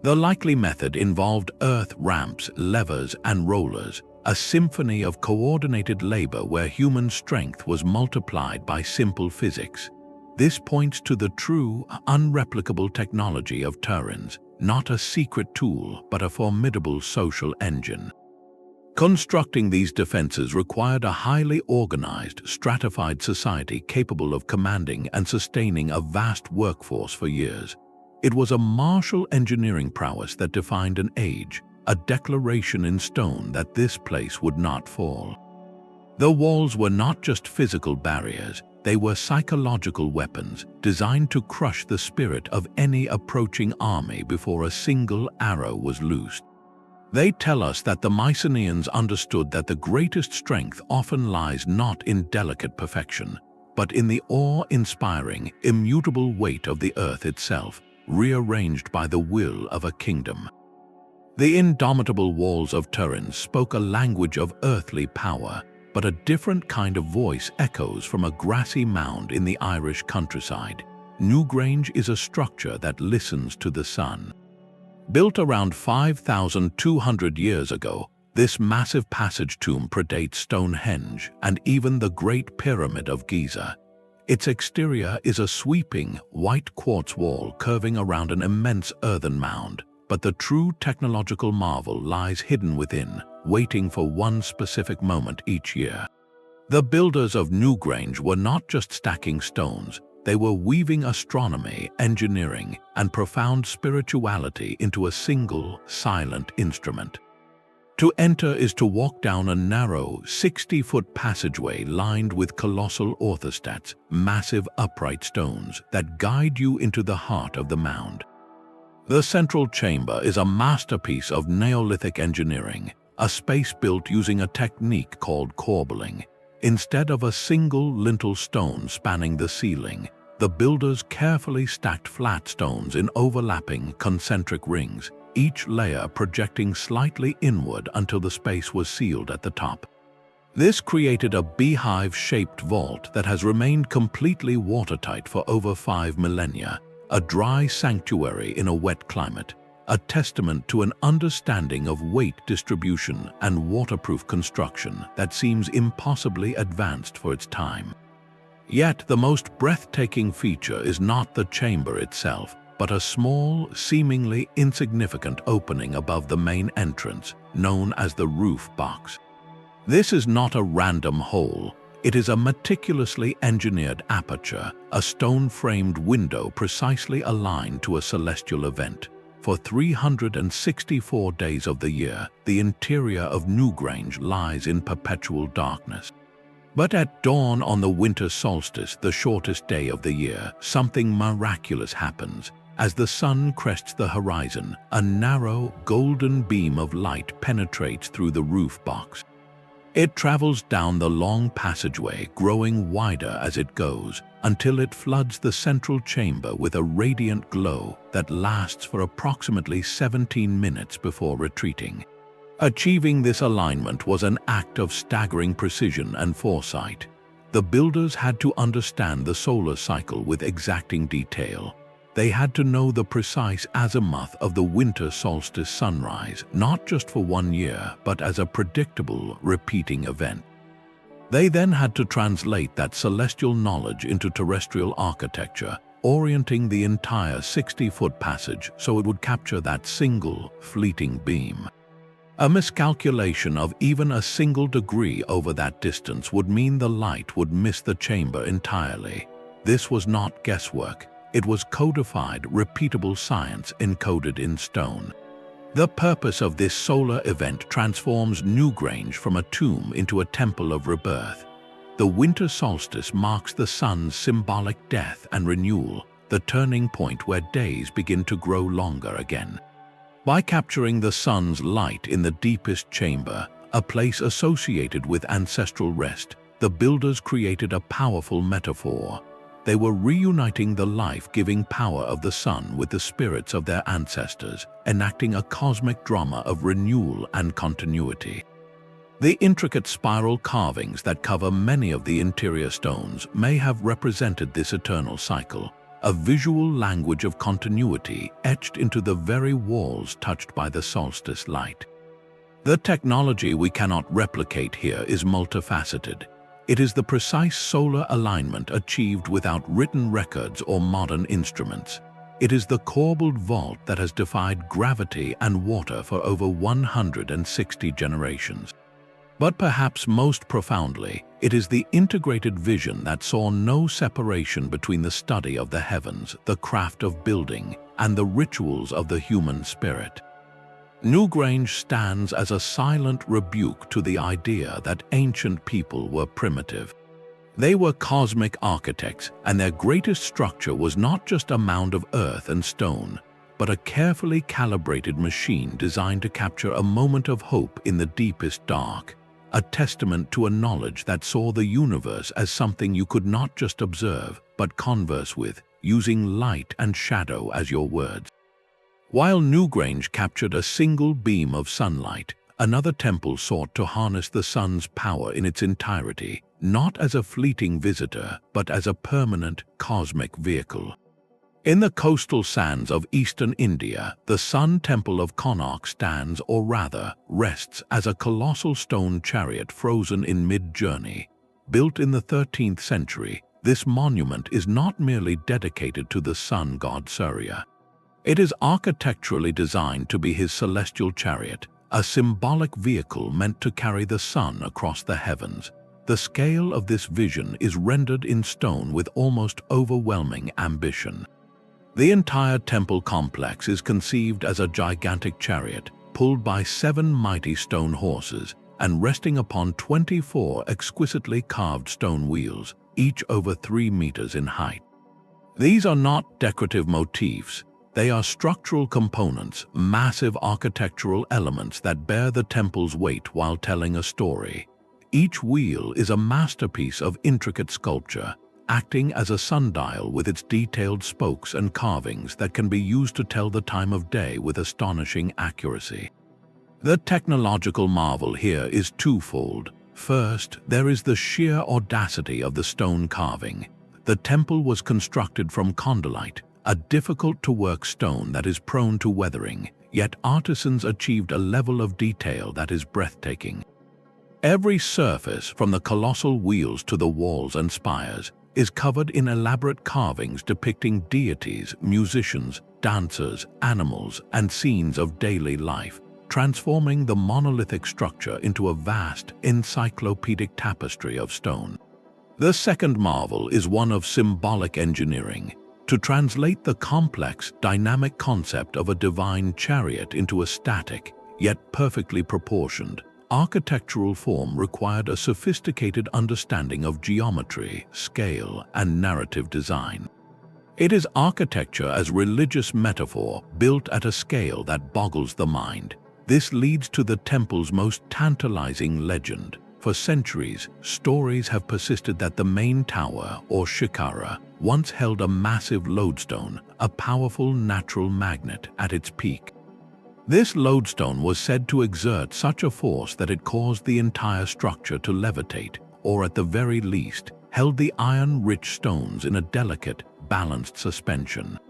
The likely method involved earth ramps, levers, and rollers, a symphony of coordinated labor where human strength was multiplied by simple physics. This points to the true, unreplicable technology of Turin, not a secret tool, but a formidable social engine. Constructing these defenses required a highly organized, stratified society capable of commanding and sustaining a vast workforce for years. It was a martial engineering prowess that defined an age, a declaration in stone that this place would not fall. The walls were not just physical barriers, they were psychological weapons designed to crush the spirit of any approaching army before a single arrow was loosed. They tell us that the Mycenaeans understood that the greatest strength often lies not in delicate perfection, but in the awe-inspiring, immutable weight of the earth itself, rearranged by the will of a kingdom. The indomitable walls of Turin spoke a language of earthly power, but a different kind of voice echoes from a grassy mound in the Irish countryside. Newgrange is a structure that listens to the sun. Built around 5,200 years ago, this massive passage tomb predates Stonehenge and even the Great Pyramid of Giza. Its exterior is a sweeping, white quartz wall curving around an immense earthen mound, but the true technological marvel lies hidden within, waiting for one specific moment each year. The builders of Newgrange were not just stacking stones, they were weaving astronomy, engineering, and profound spirituality into a single, silent instrument. To enter is to walk down a narrow 60-foot passageway lined with colossal orthostats, massive upright stones that guide you into the heart of the mound. The central chamber is a masterpiece of Neolithic engineering, a space built using a technique called corbelling. Instead of a single lintel stone spanning the ceiling, the builders carefully stacked flat stones in overlapping concentric rings, each layer projecting slightly inward until the space was sealed at the top. This created a beehive-shaped vault that has remained completely watertight for over 5 millennia, a dry sanctuary in a wet climate, a testament to an understanding of weight distribution and waterproof construction that seems impossibly advanced for its time. Yet the most breathtaking feature is not the chamber itself, but a small, seemingly insignificant opening above the main entrance, known as the roof box. This is not a random hole. It is a meticulously engineered aperture, a stone-framed window precisely aligned to a celestial event. For 364 days of the year, the interior of Newgrange lies in perpetual darkness. But at dawn on the winter solstice, the shortest day of the year, something miraculous happens. As the sun crests the horizon, a narrow, golden beam of light penetrates through the roof box. It travels down the long passageway, growing wider as it goes, until it floods the central chamber with a radiant glow that lasts for approximately 17 minutes before retreating. Achieving this alignment was an act of staggering precision and foresight. The builders had to understand the solar cycle with exacting detail. They had to know the precise azimuth of the winter solstice sunrise, not just for 1 year, but as a predictable, repeating event. They then had to translate that celestial knowledge into terrestrial architecture, orienting the entire 60-foot passage so it would capture that single, fleeting beam. A miscalculation of even a single degree over that distance would mean the light would miss the chamber entirely. This was not guesswork. It was codified, repeatable science encoded in stone. The purpose of this solar event transforms Newgrange from a tomb into a temple of rebirth. The winter solstice marks the sun's symbolic death and renewal, the turning point where days begin to grow longer again. By capturing the sun's light in the deepest chamber, a place associated with ancestral rest, the builders created a powerful metaphor. They were reuniting the life-giving power of the sun with the spirits of their ancestors, enacting a cosmic drama of renewal and continuity. The intricate spiral carvings that cover many of the interior stones may have represented this eternal cycle, a visual language of continuity etched into the very walls touched by the solstice light. The technology we cannot replicate here is multifaceted. It is the precise solar alignment achieved without written records or modern instruments. It is the corbelled vault that has defied gravity and water for over 160 generations. But perhaps most profoundly, it is the integrated vision that saw no separation between the study of the heavens, the craft of building, and the rituals of the human spirit. Newgrange stands as a silent rebuke to the idea that ancient people were primitive. They were cosmic architects, and their greatest structure was not just a mound of earth and stone, but a carefully calibrated machine designed to capture a moment of hope in the deepest dark, a testament to a knowledge that saw the universe as something you could not just observe, but converse with, using light and shadow as your words. While Newgrange captured a single beam of sunlight, another temple sought to harness the sun's power in its entirety, not as a fleeting visitor, but as a permanent cosmic vehicle. In the coastal sands of eastern India, the Sun Temple of Carnac stands, or rather, rests as a colossal stone chariot frozen in mid-journey. Built in the 13th century, this monument is not merely dedicated to the sun god Surya. It is architecturally designed to be his celestial chariot, a symbolic vehicle meant to carry the sun across the heavens. The scale of this vision is rendered in stone with almost overwhelming ambition. The entire temple complex is conceived as a gigantic chariot, pulled by 7 mighty stone horses and resting upon 24 exquisitely carved stone wheels, each over 3 meters in height. These are not decorative motifs. They are structural components, massive architectural elements that bear the temple's weight while telling a story. Each wheel is a masterpiece of intricate sculpture, acting as a sundial with its detailed spokes and carvings that can be used to tell the time of day with astonishing accuracy. The technological marvel here is twofold. First, there is the sheer audacity of the stone carving. The temple was constructed from condylite, a difficult-to-work stone that is prone to weathering, yet artisans achieved a level of detail that is breathtaking. Every surface, from the colossal wheels to the walls and spires, is covered in elaborate carvings depicting deities, musicians, dancers, animals, and scenes of daily life, transforming the monolithic structure into a vast, encyclopedic tapestry of stone. The second marvel is one of symbolic engineering. To translate the complex, dynamic concept of a divine chariot into a static, yet perfectly proportioned, architectural form required a sophisticated understanding of geometry, scale, and narrative design. It is architecture as religious metaphor built at a scale that boggles the mind. This leads to the temple's most tantalizing legend. For centuries, stories have persisted that the main tower, or shikara, once held a massive lodestone, a powerful natural magnet at its peak. This lodestone was said to exert such a force that it caused the entire structure to levitate, or at the very least, held the iron-rich stones in a delicate, balanced suspension.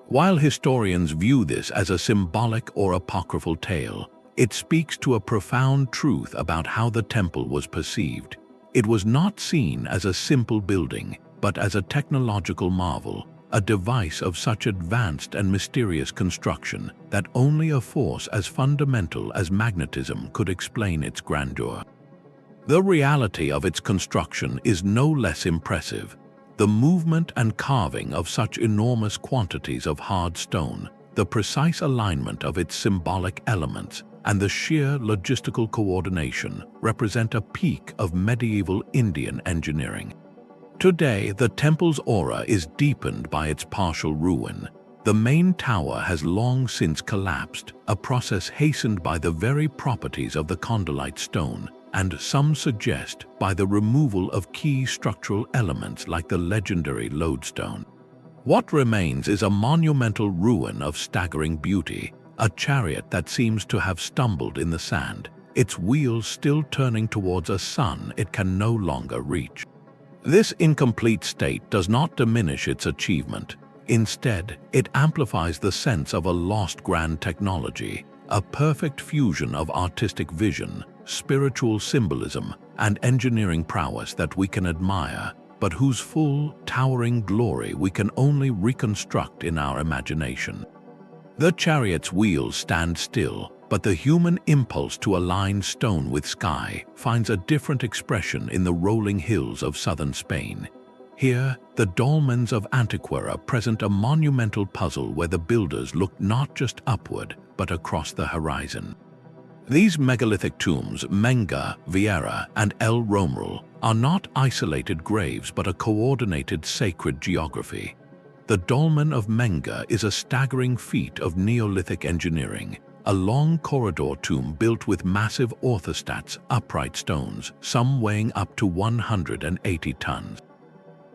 While historians view this as a symbolic or apocryphal tale, it speaks to a profound truth about how the temple was perceived. It was not seen as a simple building, but as a technological marvel, a device of such advanced and mysterious construction that only a force as fundamental as magnetism could explain its grandeur. The reality of its construction is no less impressive. The movement and carving of such enormous quantities of hard stone, the precise alignment of its symbolic elements, and the sheer logistical coordination represent a peak of medieval Indian engineering. Today, the temple's aura is deepened by its partial ruin. The main tower has long since collapsed, a process hastened by the very properties of the condylite stone, and some suggest by the removal of key structural elements like the legendary lodestone. What remains is a monumental ruin of staggering beauty, a chariot that seems to have stumbled in the sand, its wheels still turning towards a sun it can no longer reach. This incomplete state does not diminish its achievement. Instead, it amplifies the sense of a lost grand technology, a perfect fusion of artistic vision, spiritual symbolism, and engineering prowess that we can admire, but whose full, towering glory we can only reconstruct in our imagination. The chariot's wheels stand still, but the human impulse to align stone with sky finds a different expression in the rolling hills of southern Spain. Here, the dolmens of Antequera present a monumental puzzle where the builders looked not just upward, but across the horizon. These megalithic tombs, Menga, Vieira, and El Romeral, are not isolated graves but a coordinated sacred geography. The dolmen of Menga is a staggering feat of Neolithic engineering, a long corridor tomb built with massive orthostats, upright stones, some weighing up to 180 tons.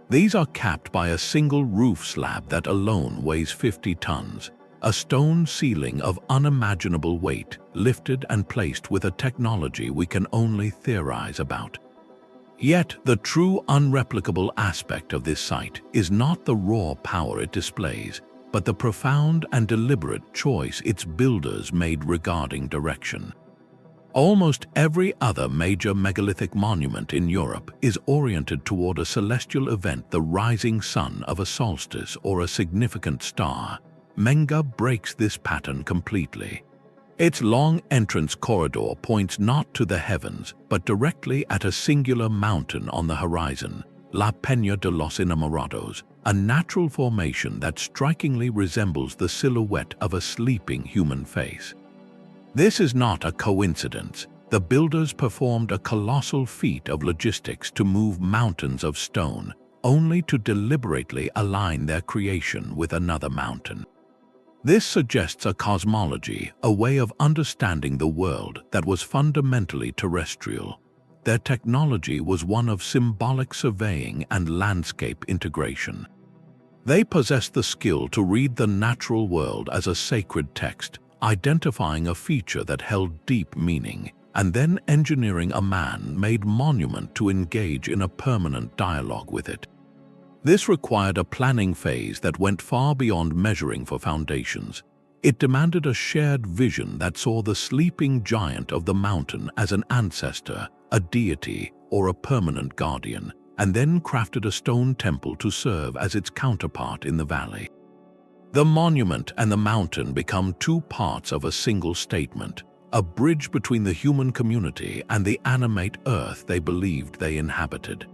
These are capped by a single roof slab that alone weighs 50 tons, a stone ceiling of unimaginable weight, lifted and placed with a technology we can only theorize about. Yet, the true unreplicable aspect of this site is not the raw power it displays, but the profound and deliberate choice its builders made regarding direction. Almost every other major megalithic monument in Europe is oriented toward a celestial event, the rising sun of a solstice or a significant star. Menga breaks this pattern completely. Its long entrance corridor points not to the heavens, but directly at a singular mountain on the horizon, La Peña de los Enamorados, a natural formation that strikingly resembles the silhouette of a sleeping human face. This is not a coincidence. The builders performed a colossal feat of logistics to move mountains of stone, only to deliberately align their creation with another mountain. This suggests a cosmology, a way of understanding the world that was fundamentally terrestrial. Their technology was one of symbolic surveying and landscape integration. They possessed the skill to read the natural world as a sacred text, identifying a feature that held deep meaning, and then engineering a man-made monument to engage in a permanent dialogue with it. This required a planning phase that went far beyond measuring for foundations. It demanded a shared vision that saw the sleeping giant of the mountain as an ancestor, a deity, or a permanent guardian, and then crafted a stone temple to serve as its counterpart in the valley. The monument and the mountain become two parts of a single statement, a bridge between the human community and the animate earth they believed they inhabited.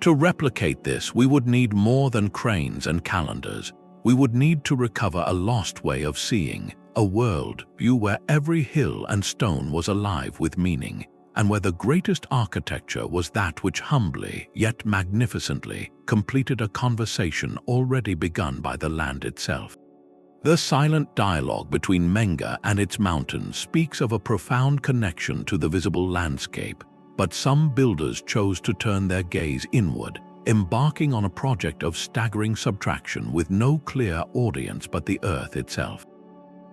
To replicate this, we would need more than cranes and calendars. We would need to recover a lost way of seeing, a world view where every hill and stone was alive with meaning, and where the greatest architecture was that which humbly, yet magnificently, completed a conversation already begun by the land itself. The silent dialogue between Menga and its mountains speaks of a profound connection to the visible landscape, but some builders chose to turn their gaze inward, embarking on a project of staggering subtraction with no clear audience but the earth itself.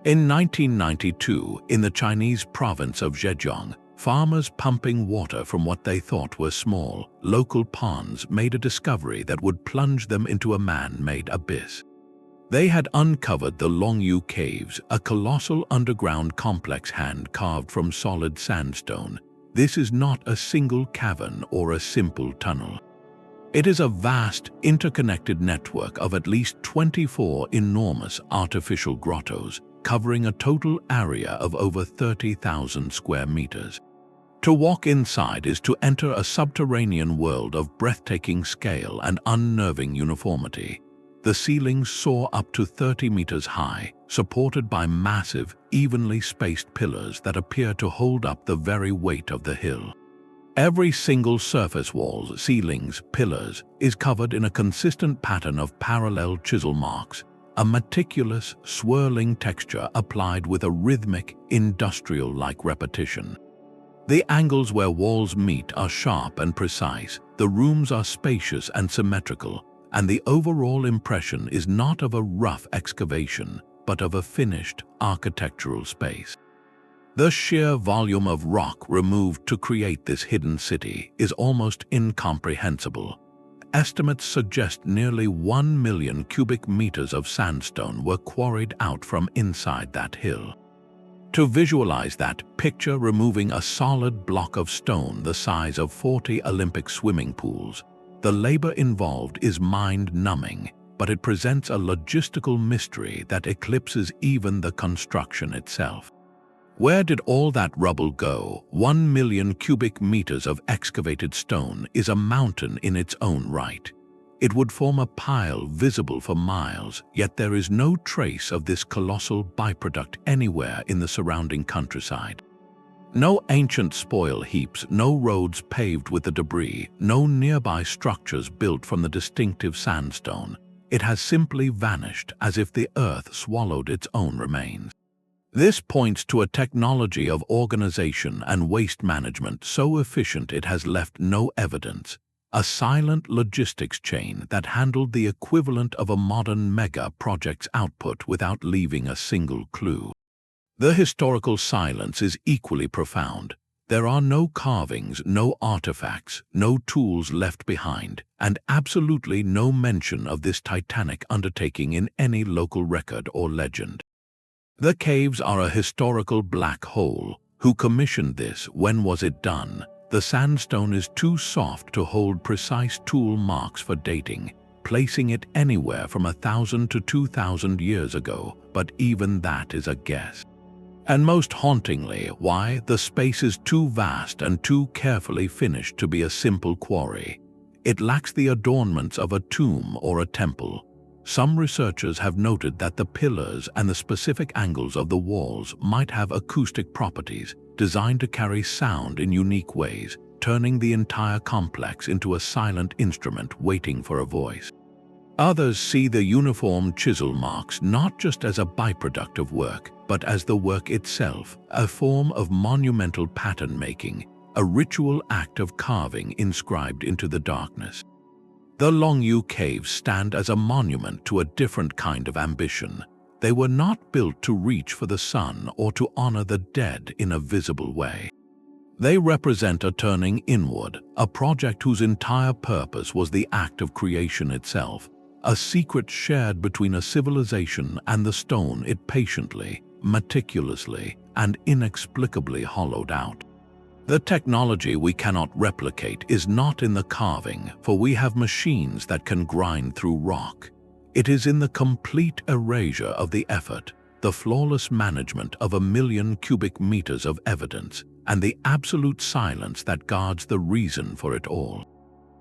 In 1992, in the Chinese province of Zhejiang, farmers pumping water from what they thought were small, local ponds made a discovery that would plunge them into a man-made abyss. They had uncovered the Longyu Caves, a colossal underground complex hand-carved from solid sandstone. This is not a single cavern or a simple tunnel. It is a vast, interconnected network of at least 24 enormous artificial grottos, covering a total area of over 30,000 square meters. To walk inside is to enter a subterranean world of breathtaking scale and unnerving uniformity. The ceilings soar up to 30 meters high, supported by massive, evenly spaced pillars that appear to hold up the very weight of the hill. Every single surface walls, ceilings, pillars is covered in a consistent pattern of parallel chisel marks, a meticulous, swirling texture applied with a rhythmic, industrial-like repetition. The angles where walls meet are sharp and precise, the rooms are spacious and symmetrical, and the overall impression is not of a rough excavation, but of a finished architectural space. The sheer volume of rock removed to create this hidden city is almost incomprehensible. Estimates suggest nearly 1 million cubic meters of sandstone were quarried out from inside that hill. To visualize that, picture removing a solid block of stone the size of 40 Olympic swimming pools. The labor involved is mind-numbing, but it presents a logistical mystery that eclipses even the construction itself. Where did all that rubble go? 1 million cubic meters of excavated stone is a mountain in its own right. It would form a pile visible for miles, yet there is no trace of this colossal byproduct anywhere in the surrounding countryside. No ancient spoil heaps, no roads paved with the debris, no nearby structures built from the distinctive sandstone. It has simply vanished as if the earth swallowed its own remains. This points to a technology of organization and waste management so efficient it has left no evidence, a silent logistics chain that handled the equivalent of a modern mega project's output without leaving a single clue. The historical silence is equally profound. There are no carvings, no artifacts, no tools left behind, and absolutely no mention of this titanic undertaking in any local record or legend. The caves are a historical black hole. Who commissioned this? When was it done? The sandstone is too soft to hold precise tool marks for dating, placing it anywhere from 1,000 to 2,000 years ago, but even that is a guess. And most hauntingly, why? The space is too vast and too carefully finished to be a simple quarry. It lacks the adornments of a tomb or a temple. some researchers have noted that the pillars and the specific angles of the walls might have acoustic properties designed to carry sound in unique ways, turning the entire complex into a silent instrument waiting for a voice. Others see the uniform chisel marks not just as a byproduct of work, but as the work itself, a form of monumental pattern-making, a ritual act of carving inscribed into the darkness. The Longyu caves stand as a monument to a different kind of ambition. They were not built to reach for the sun or to honor the dead in a visible way. They represent a turning inward, a project whose entire purpose was the act of creation itself, a secret shared between a civilization and the stone it patiently, meticulously, and inexplicably hollowed out. The technology we cannot replicate is not in the carving, for we have machines that can grind through rock. It is in the complete erasure of the effort, the flawless management of 1,000,000 cubic meters of evidence, and the absolute silence that guards the reason for it all.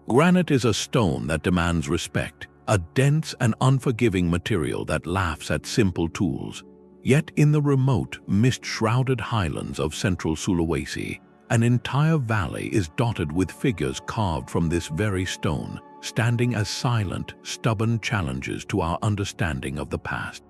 Granite is a stone that demands respect, a dense and unforgiving material that laughs at simple tools. Yet in the remote, mist-shrouded highlands of central Sulawesi, an entire valley is dotted with figures carved from this very stone, standing as silent, stubborn challenges to our understanding of the past.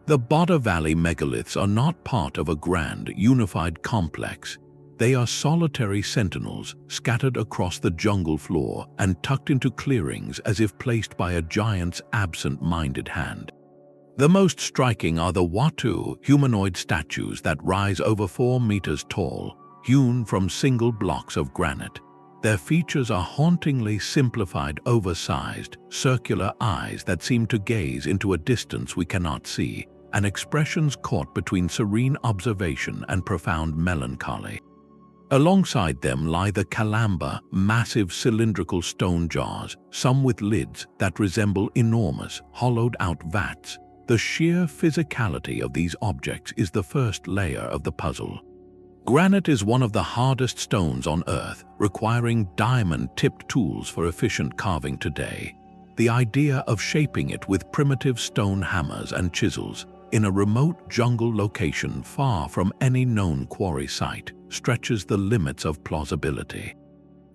The Bada Valley megaliths are not part of a grand, unified complex. They are solitary sentinels, scattered across the jungle floor and tucked into clearings as if placed by a giant's absent-minded hand. The most striking are the Watu humanoid statues that rise over 4 meters tall, hewn from single blocks of granite. Their features are hauntingly simplified, oversized, circular eyes that seem to gaze into a distance we cannot see, and expressions caught between serene observation and profound melancholy. Alongside them lie the kalamba, massive cylindrical stone jars, some with lids that resemble enormous, hollowed-out vats. The sheer physicality of these objects is the first layer of the puzzle. Granite is one of the hardest stones on Earth, requiring diamond-tipped tools for efficient carving today. The idea of shaping it with primitive stone hammers and chisels in a remote jungle location far from any known quarry site stretches the limits of plausibility.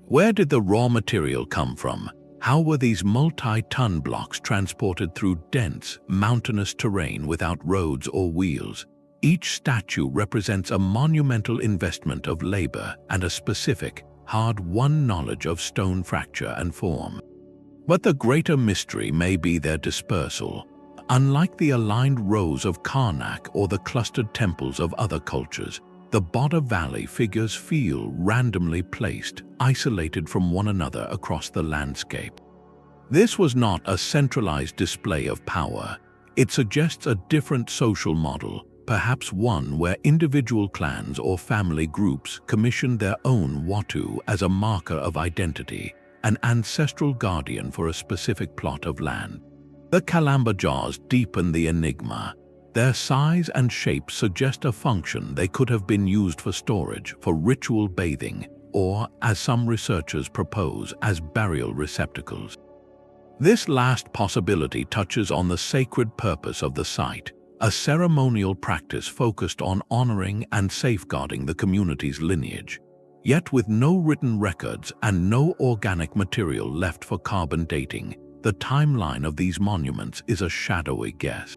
Where did the raw material come from? How were these multi-ton blocks transported through dense, mountainous terrain without roads or wheels? Each statue represents a monumental investment of labor and a specific, hard-won knowledge of stone fracture and form. But the greater mystery may be their dispersal. Unlike the aligned rows of Carnac or the clustered temples of other cultures, the Bada Valley figures feel randomly placed, isolated from one another across the landscape. This was not a centralized display of power. It suggests a different social model, perhaps one where individual clans or family groups commissioned their own Watu as a marker of identity, an ancestral guardian for a specific plot of land. The kalamba jars deepen the enigma. Their size and shape suggest a function. They could have been used for storage, for ritual bathing, or, as some researchers propose, as burial receptacles. This last possibility touches on the sacred purpose of the site, a ceremonial practice focused on honoring and safeguarding the community's lineage. Yet with no written records and no organic material left for carbon dating, the timeline of these monuments is a shadowy guess.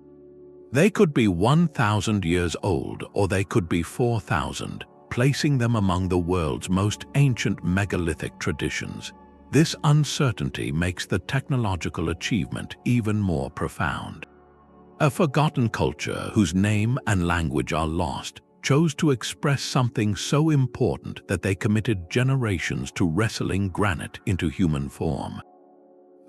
They could be 1,000 years old, or they could be 4,000, placing them among the world's most ancient megalithic traditions. This uncertainty makes the technological achievement even more profound. A forgotten culture whose name and language are lost chose to express something so important that they committed generations to wrestling granite into human form.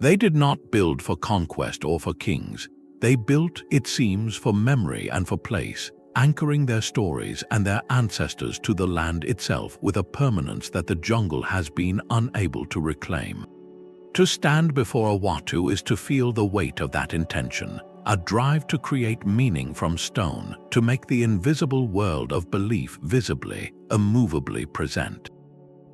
They did not build for conquest or for kings. They built, it seems, for memory and for place, anchoring their stories and their ancestors to the land itself with a permanence that the jungle has been unable to reclaim. To stand before a Watu is to feel the weight of that intention, a drive to create meaning from stone, to make the invisible world of belief visibly, immovably present.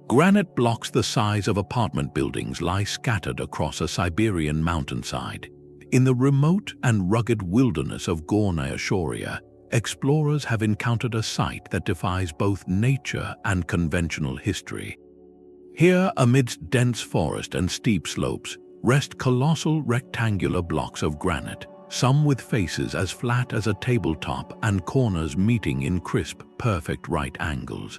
Granite blocks the size of apartment buildings lie scattered across a Siberian mountainside. In the remote and rugged wilderness of Gornaya Shoria, explorers have encountered a site that defies both nature and conventional history. Here, amidst dense forest and steep slopes, rest colossal rectangular blocks of granite, some with faces as flat as a tabletop and corners meeting in crisp, perfect right angles.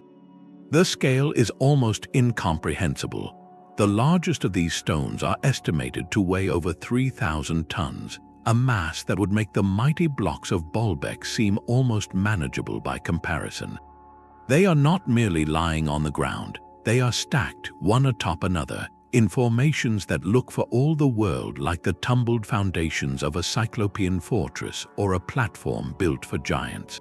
The scale is almost incomprehensible. The largest of these stones are estimated to weigh over 3,000 tons, a mass that would make the mighty blocks of Baalbek seem almost manageable by comparison. They are not merely lying on the ground, they are stacked one atop another, in formations that look for all the world like the tumbled foundations of a Cyclopean fortress or a platform built for giants.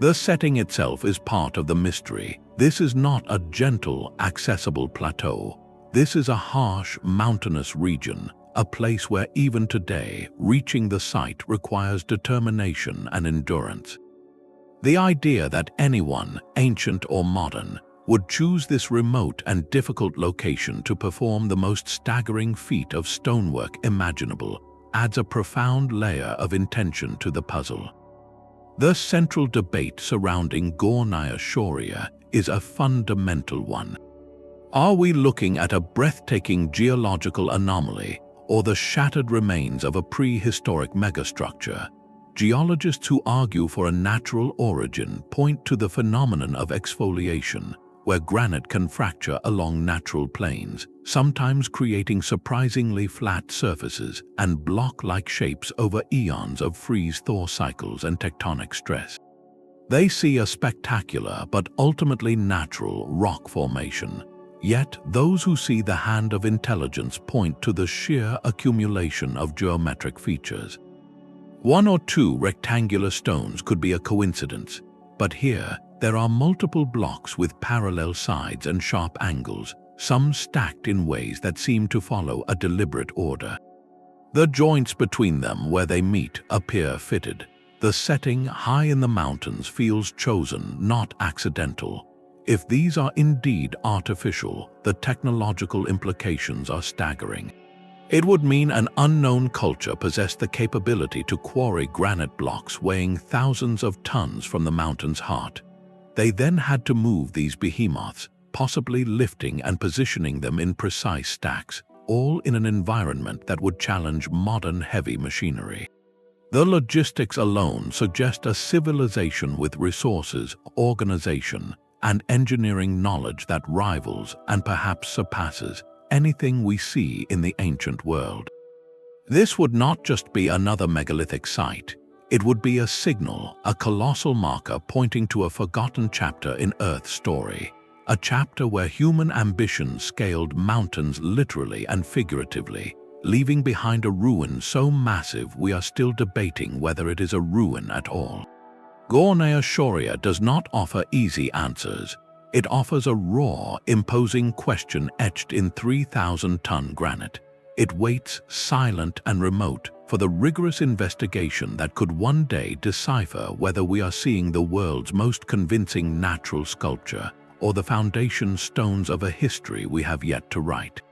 The setting itself is part of the mystery. This is not a gentle, accessible plateau. This is a harsh, mountainous region, a place where even today, reaching the site requires determination and endurance. The idea that anyone, ancient or modern, would choose this remote and difficult location to perform the most staggering feat of stonework imaginable adds a profound layer of intention to the puzzle. The central debate surrounding Gornaya Shoria is a fundamental one. Are we looking at a breathtaking geological anomaly or the shattered remains of a prehistoric megastructure? Geologists who argue for a natural origin point to the phenomenon of exfoliation, where granite can fracture along natural planes, sometimes creating surprisingly flat surfaces and block-like shapes over eons of freeze-thaw cycles and tectonic stress. They see a spectacular but ultimately natural rock formation. Yet, those who see the hand of intelligence point to the sheer accumulation of geometric features. One or two rectangular stones could be a coincidence, but here, there are multiple blocks with parallel sides and sharp angles, some stacked in ways that seem to follow a deliberate order. The joints between them where they meet appear fitted. The setting high in the mountains feels chosen, not accidental. If these are indeed artificial, the technological implications are staggering. It would mean an unknown culture possessed the capability to quarry granite blocks weighing thousands of tons from the mountain's heart. They then had to move these behemoths, possibly lifting and positioning them in precise stacks, all in an environment that would challenge modern heavy machinery. The logistics alone suggest a civilization with resources, organization, and engineering knowledge that rivals and perhaps surpasses anything we see in the ancient world. This would not just be another megalithic site. It would be a signal, a colossal marker pointing to a forgotten chapter in Earth's story, a chapter where human ambition scaled mountains literally and figuratively, leaving behind a ruin so massive we are still debating whether it is a ruin at all. Gornaya Shoria does not offer easy answers. It offers a raw, imposing question etched in 3,000-ton granite. It waits, silent and remote, for the rigorous investigation that could one day decipher whether we are seeing the world's most convincing natural sculpture or the foundation stones of a history we have yet to write.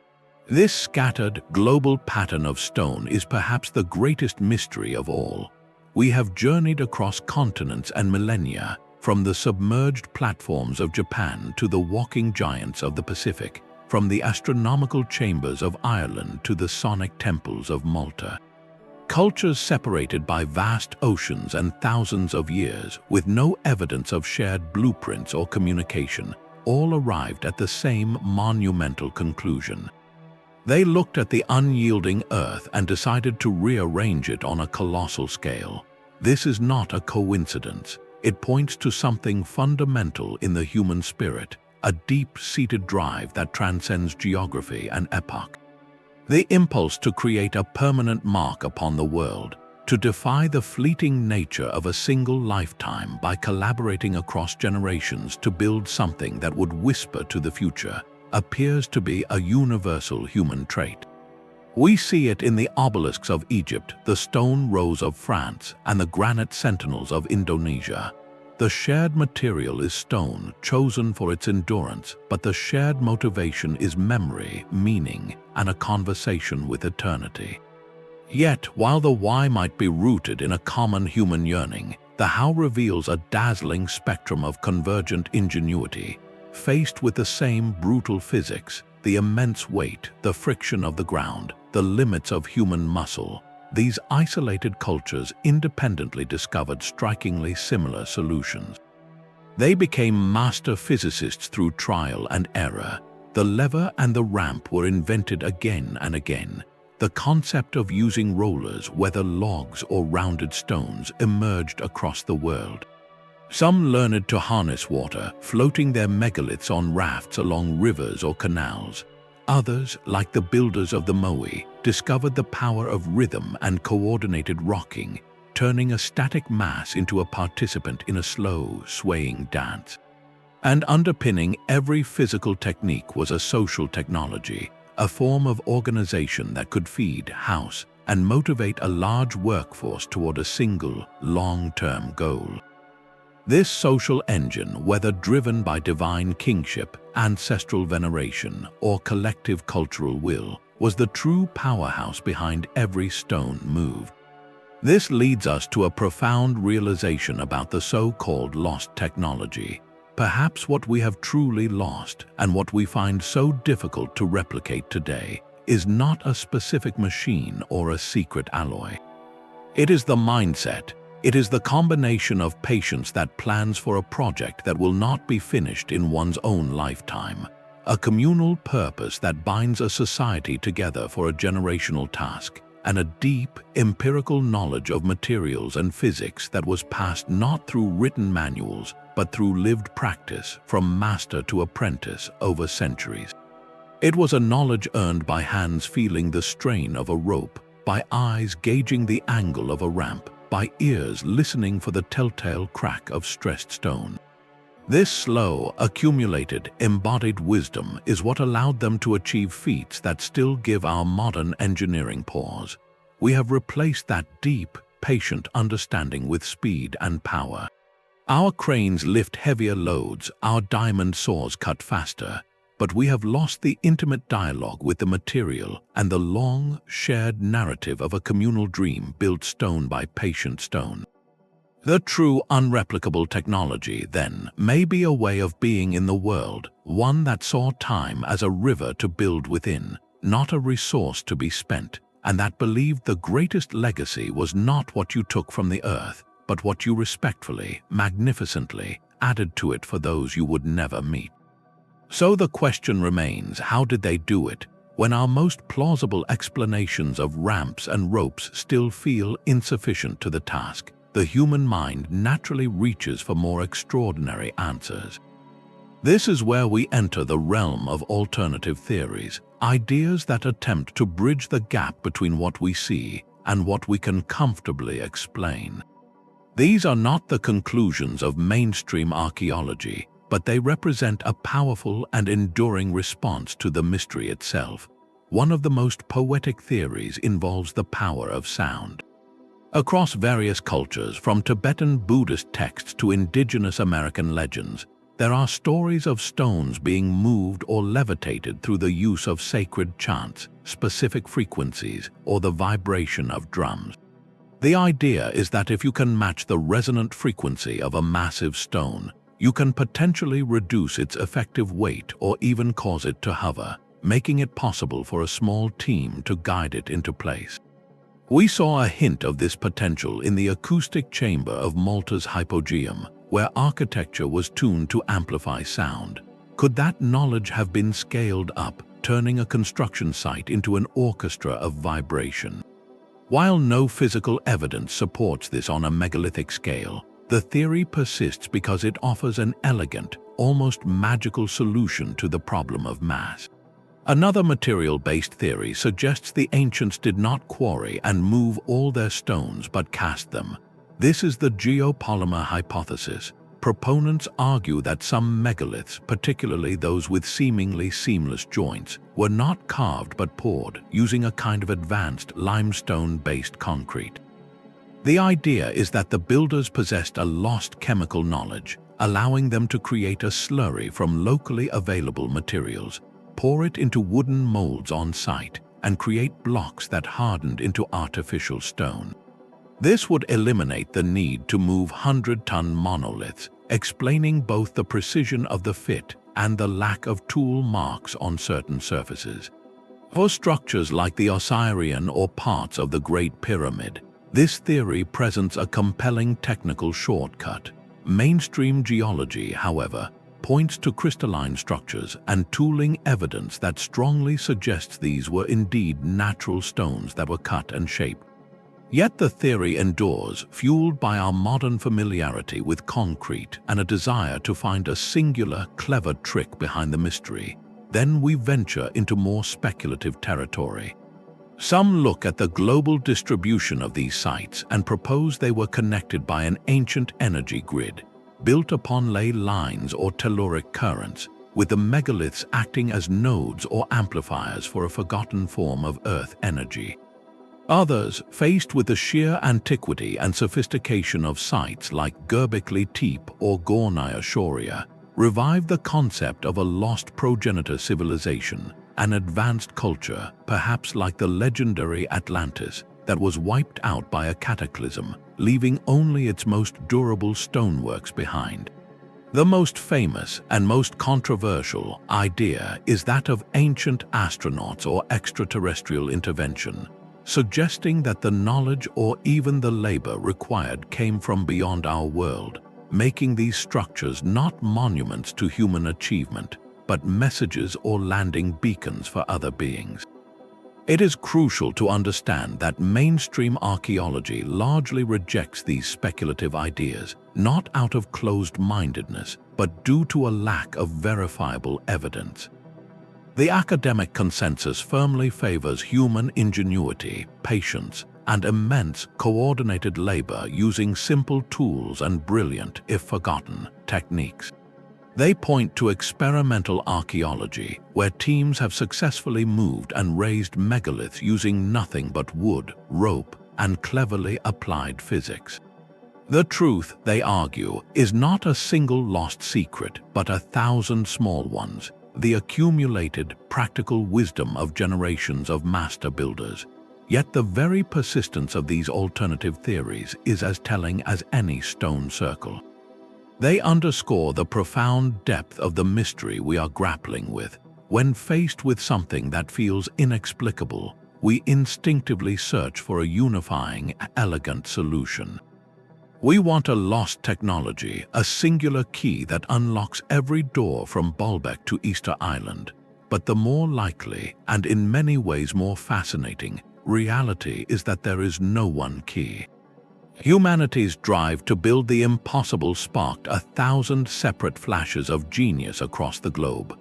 This scattered, global pattern of stone is perhaps the greatest mystery of all. We have journeyed across continents and millennia, from the submerged platforms of Japan to the walking giants of the Pacific, from the astronomical chambers of Ireland to the sonic temples of Malta. Cultures separated by vast oceans and thousands of years, with no evidence of shared blueprints or communication, all arrived at the same monumental conclusion. They looked at the unyielding earth and decided to rearrange it on a colossal scale. This is not a coincidence. It points to something fundamental in the human spirit, a deep-seated drive that transcends geography and epoch. The impulse to create a permanent mark upon the world, to defy the fleeting nature of a single lifetime by collaborating across generations to build something that would whisper to the future, appears to be a universal human trait. We see it in the obelisks of Egypt, the stone rows of France, and the granite sentinels of Indonesia. The shared material is stone, chosen for its endurance, but the shared motivation is memory, meaning, and a conversation with eternity. Yet, while the why might be rooted in a common human yearning, the how reveals a dazzling spectrum of convergent ingenuity. Faced with the same brutal physics, the immense weight, the friction of the ground, the limits of human muscle, these isolated cultures independently discovered strikingly similar solutions. They became master physicists through trial and error. The lever and the ramp were invented again and again. The concept of using rollers, whether logs or rounded stones, emerged across the world. Some learned to harness water, floating their megaliths on rafts along rivers or canals. Others, like the builders of the Moai, discovered the power of rhythm and coordinated rocking, turning a static mass into a participant in a slow, swaying dance. And underpinning every physical technique was a social technology, a form of organization that could feed, house, and motivate a large workforce toward a single, long-term goal. This social engine, whether driven by divine kingship, ancestral veneration, or collective cultural will, was the true powerhouse behind every stone moved. This leads us to a profound realization about the so-called lost technology. Perhaps what we have truly lost, and what we find so difficult to replicate today, is not a specific machine or a secret alloy. It is the mindset. It is the combination of patience that plans for a project that will not be finished in one's own lifetime, a communal purpose that binds a society together for a generational task, and a deep, empirical knowledge of materials and physics that was passed not through written manuals, but through lived practice from master to apprentice over centuries. It was a knowledge earned by hands feeling the strain of a rope, by eyes gauging the angle of a ramp, by ears listening for the telltale crack of stressed stone. This slow, accumulated, embodied wisdom is what allowed them to achieve feats that still give our modern engineering pause. We have replaced that deep, patient understanding with speed and power. Our cranes lift heavier loads, our diamond saws cut faster, but we have lost the intimate dialogue with the material and the long, shared narrative of a communal dream built stone by patient stone. The true unreplicable technology, then, may be a way of being in the world, one that saw time as a river to build within, not a resource to be spent, and that believed the greatest legacy was not what you took from the earth, but what you respectfully, magnificently, added to it for those you would never meet. So the question remains, how did they do it, when our most plausible explanations of ramps and ropes still feel insufficient to the task? The human mind naturally reaches for more extraordinary answers. This is where we enter the realm of alternative theories, ideas that attempt to bridge the gap between what we see and what we can comfortably explain. These are not the conclusions of mainstream archaeology, but they represent a powerful and enduring response to the mystery itself. One of the most poetic theories involves the power of sound. Across various cultures, from Tibetan Buddhist texts to indigenous American legends, there are stories of stones being moved or levitated through the use of sacred chants, specific frequencies, or the vibration of drums. The idea is that if you can match the resonant frequency of a massive stone, you can potentially reduce its effective weight or even cause it to hover, making it possible for a small team to guide it into place. We saw a hint of this potential in the acoustic chamber of Malta's Hypogeum, where architecture was tuned to amplify sound. Could that knowledge have been scaled up, turning a construction site into an orchestra of vibration? While no physical evidence supports this on a megalithic scale, the theory persists because it offers an elegant, almost magical solution to the problem of mass. Another material-based theory suggests the ancients did not quarry and move all their stones but cast them. This is the geopolymer hypothesis. Proponents argue that some megaliths, particularly those with seemingly seamless joints, were not carved but poured, using a kind of advanced limestone-based concrete. The idea is that the builders possessed a lost chemical knowledge, allowing them to create a slurry from locally available materials, pour it into wooden molds on site, and create blocks that hardened into artificial stone. This would eliminate the need to move 100-ton monoliths, explaining both the precision of the fit and the lack of tool marks on certain surfaces. For structures like the Osireion or parts of the Great Pyramid, this theory presents a compelling technical shortcut. Mainstream geology, however, points to crystalline structures and tooling evidence that strongly suggests these were indeed natural stones that were cut and shaped. Yet the theory endures, fueled by our modern familiarity with concrete and a desire to find a singular, clever trick behind the mystery. Then we venture into more speculative territory. Some look at the global distribution of these sites and propose they were connected by an ancient energy grid, built upon ley lines or telluric currents, with the megaliths acting as nodes or amplifiers for a forgotten form of earth energy. Others, faced with the sheer antiquity and sophistication of sites like Göbekli Tepe or Gornaya Shoria, revive the concept of a lost progenitor civilization, an advanced culture, perhaps like the legendary Atlantis, that was wiped out by a cataclysm, leaving only its most durable stoneworks behind. The most famous and most controversial idea is that of ancient astronauts or extraterrestrial intervention, suggesting that the knowledge or even the labor required came from beyond our world, making these structures not monuments to human achievement, but messages or landing beacons for other beings. It is crucial to understand that mainstream archaeology largely rejects these speculative ideas, not out of closed-mindedness, but due to a lack of verifiable evidence. The academic consensus firmly favors human ingenuity, patience, and immense coordinated labor using simple tools and brilliant, if forgotten, techniques. They point to experimental archaeology, where teams have successfully moved and raised megaliths using nothing but wood, rope, and cleverly applied physics. The truth, they argue, is not a single lost secret, but 1,000 small ones, the accumulated, practical wisdom of generations of master builders. Yet the very persistence of these alternative theories is as telling as any stone circle. They underscore the profound depth of the mystery we are grappling with. When faced with something that feels inexplicable, we instinctively search for a unifying, elegant solution. We want a lost technology, a singular key that unlocks every door from Baalbek to Easter Island. But the more likely, and in many ways more fascinating, reality is that there is no one key. Humanity's drive to build the impossible sparked 1,000 separate flashes of genius across the globe.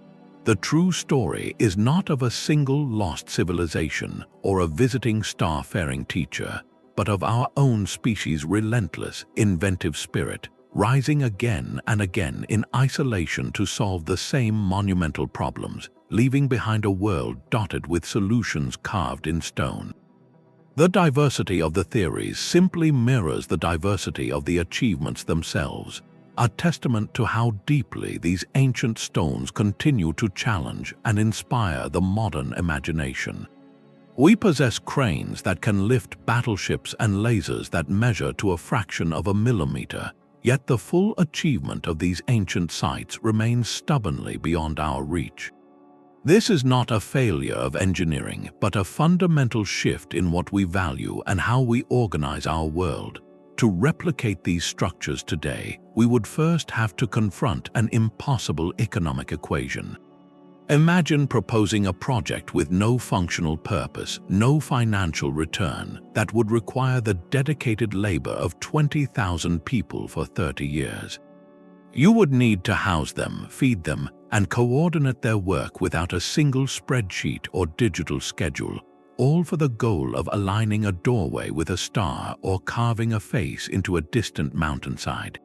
The true story is not of a single lost civilization or a visiting star-faring teacher, but of our own species' relentless, inventive spirit, rising again and again in isolation to solve the same monumental problems, leaving behind a world dotted with solutions carved in stone. The diversity of the theories simply mirrors the diversity of the achievements themselves, a testament to how deeply these ancient stones continue to challenge and inspire the modern imagination. We possess cranes that can lift battleships and lasers that measure to a fraction of a millimeter, yet the full achievement of these ancient sites remains stubbornly beyond our reach. This is not a failure of engineering, but a fundamental shift in what we value and how we organize our world. To replicate these structures today, we would first have to confront an impossible economic equation. Imagine proposing a project with no functional purpose, no financial return, that would require the dedicated labor of 20,000 people for 30 years. You would need to house them, feed them, and coordinate their work without a single spreadsheet or digital schedule, all for the goal of aligning a doorway with a star or carving a face into a distant mountainside.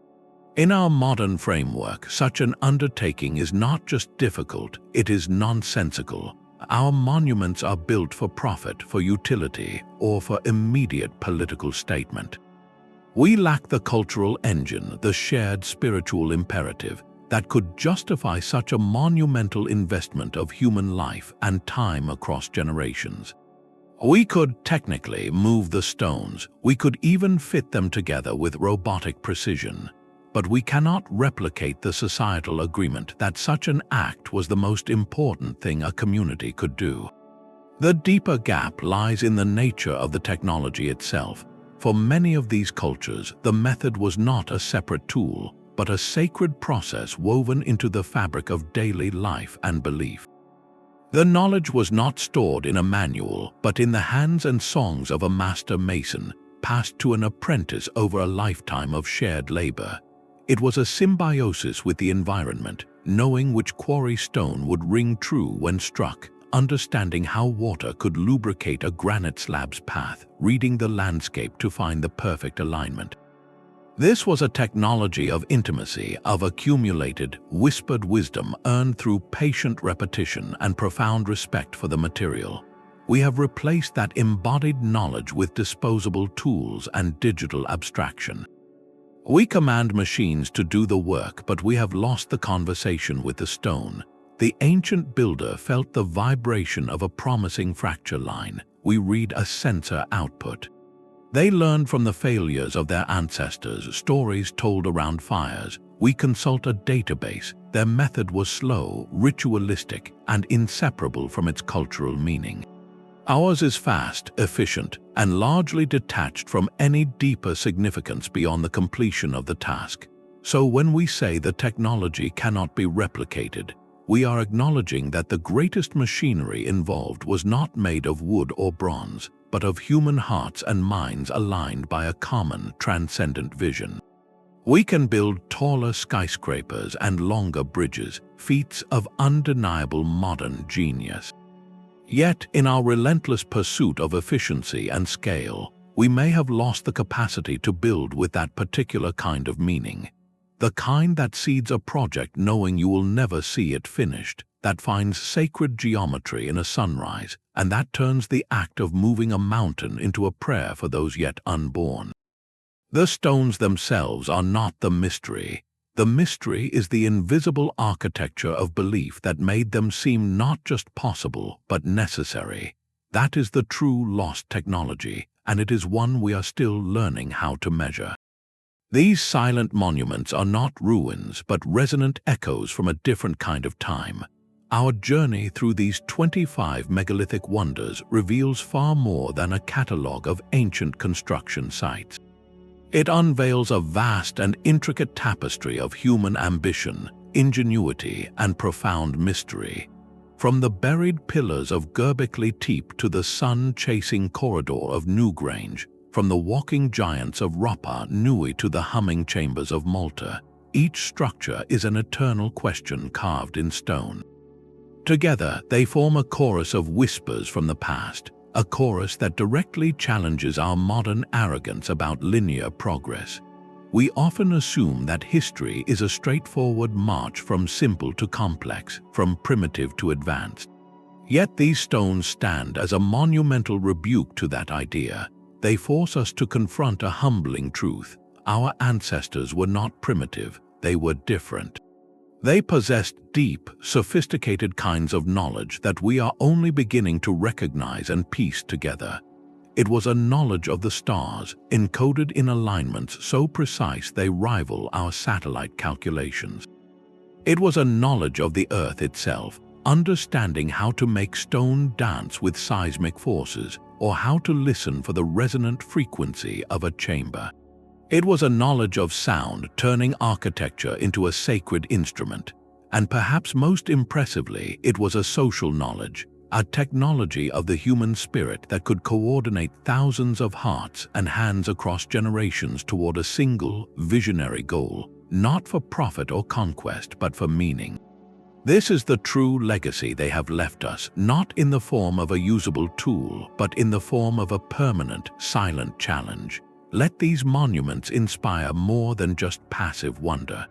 In our modern framework, such an undertaking is not just difficult, it is nonsensical. Our monuments are built for profit, for utility, or for immediate political statement. We lack the cultural engine, the shared spiritual imperative, that could justify such a monumental investment of human life and time across generations. We could technically move the stones, we could even fit them together with robotic precision, but we cannot replicate the societal agreement that such an act was the most important thing a community could do. The deeper gap lies in the nature of the technology itself. For many of these cultures, the method was not a separate tool, but a sacred process woven into the fabric of daily life and belief. The knowledge was not stored in a manual, but in the hands and songs of a master mason, passed to an apprentice over a lifetime of shared labor. It was a symbiosis with the environment, knowing which quarry stone would ring true when struck, understanding how water could lubricate a granite slab's path, reading the landscape to find the perfect alignment. This was a technology of intimacy, of accumulated, whispered wisdom earned through patient repetition and profound respect for the material. We have replaced that embodied knowledge with disposable tools and digital abstraction. We command machines to do the work, but we have lost the conversation with the stone. The ancient builder felt the vibration of a promising fracture line. We read a sensor output. They learned from the failures of their ancestors, stories told around fires. We consult a database. Their method was slow, ritualistic, and inseparable from its cultural meaning. Ours is fast, efficient, and largely detached from any deeper significance beyond the completion of the task. So when we say the technology cannot be replicated, we are acknowledging that the greatest machinery involved was not made of wood or bronze, but of human hearts and minds aligned by a common, transcendent vision. We can build taller skyscrapers and longer bridges, feats of undeniable modern genius. Yet, in our relentless pursuit of efficiency and scale, we may have lost the capacity to build with that particular kind of meaning. The kind that seeds a project knowing you will never see it finished, that finds sacred geometry in a sunrise, and that turns the act of moving a mountain into a prayer for those yet unborn. The stones themselves are not the mystery. The mystery is the invisible architecture of belief that made them seem not just possible, but necessary. That is the true lost technology, and it is one we are still learning how to measure. These silent monuments are not ruins, but resonant echoes from a different kind of time. Our journey through these 25 megalithic wonders reveals far more than a catalogue of ancient construction sites. It unveils a vast and intricate tapestry of human ambition, ingenuity, and profound mystery. From the buried pillars of Göbekli Tepe to the sun-chasing corridor of Newgrange, from the walking giants of Rapa Nui to the humming chambers of Malta, each structure is an eternal question carved in stone. Together, they form a chorus of whispers from the past, a chorus that directly challenges our modern arrogance about linear progress. We often assume that history is a straightforward march from simple to complex, from primitive to advanced. Yet these stones stand as a monumental rebuke to that idea. They force us to confront a humbling truth. Our ancestors were not primitive, they were different. They possessed deep, sophisticated kinds of knowledge that we are only beginning to recognize and piece together. It was a knowledge of the stars, encoded in alignments so precise they rival our satellite calculations. It was a knowledge of the earth itself, understanding how to make stone dance with seismic forces, or how to listen for the resonant frequency of a chamber. It was a knowledge of sound, turning architecture into a sacred instrument. And perhaps most impressively, it was a social knowledge, a technology of the human spirit that could coordinate thousands of hearts and hands across generations toward a single, visionary goal, not for profit or conquest, but for meaning. This is the true legacy they have left us, not in the form of a usable tool, but in the form of a permanent, silent challenge. Let these monuments inspire more than just passive wonder.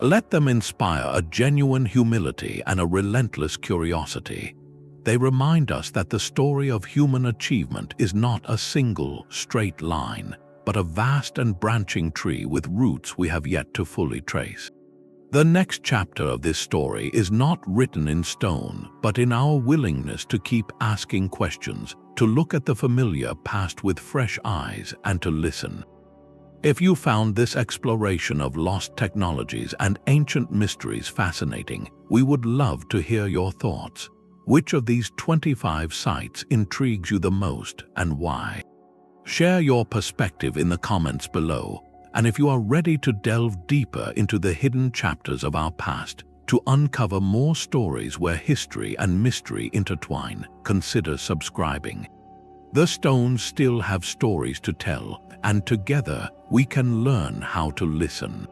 Let them inspire a genuine humility and a relentless curiosity. They remind us that the story of human achievement is not a single, straight line, but a vast and branching tree with roots we have yet to fully trace. The next chapter of this story is not written in stone, but in our willingness to keep asking questions, to look at the familiar past with fresh eyes, and to listen. If you found this exploration of lost technologies and ancient mysteries fascinating, we would love to hear your thoughts. Which of these 25 sites intrigues you the most and why? Share your perspective in the comments below. And if you are ready to delve deeper into the hidden chapters of our past, to uncover more stories where history and mystery intertwine, consider subscribing. The stones still have stories to tell, and together we can learn how to listen.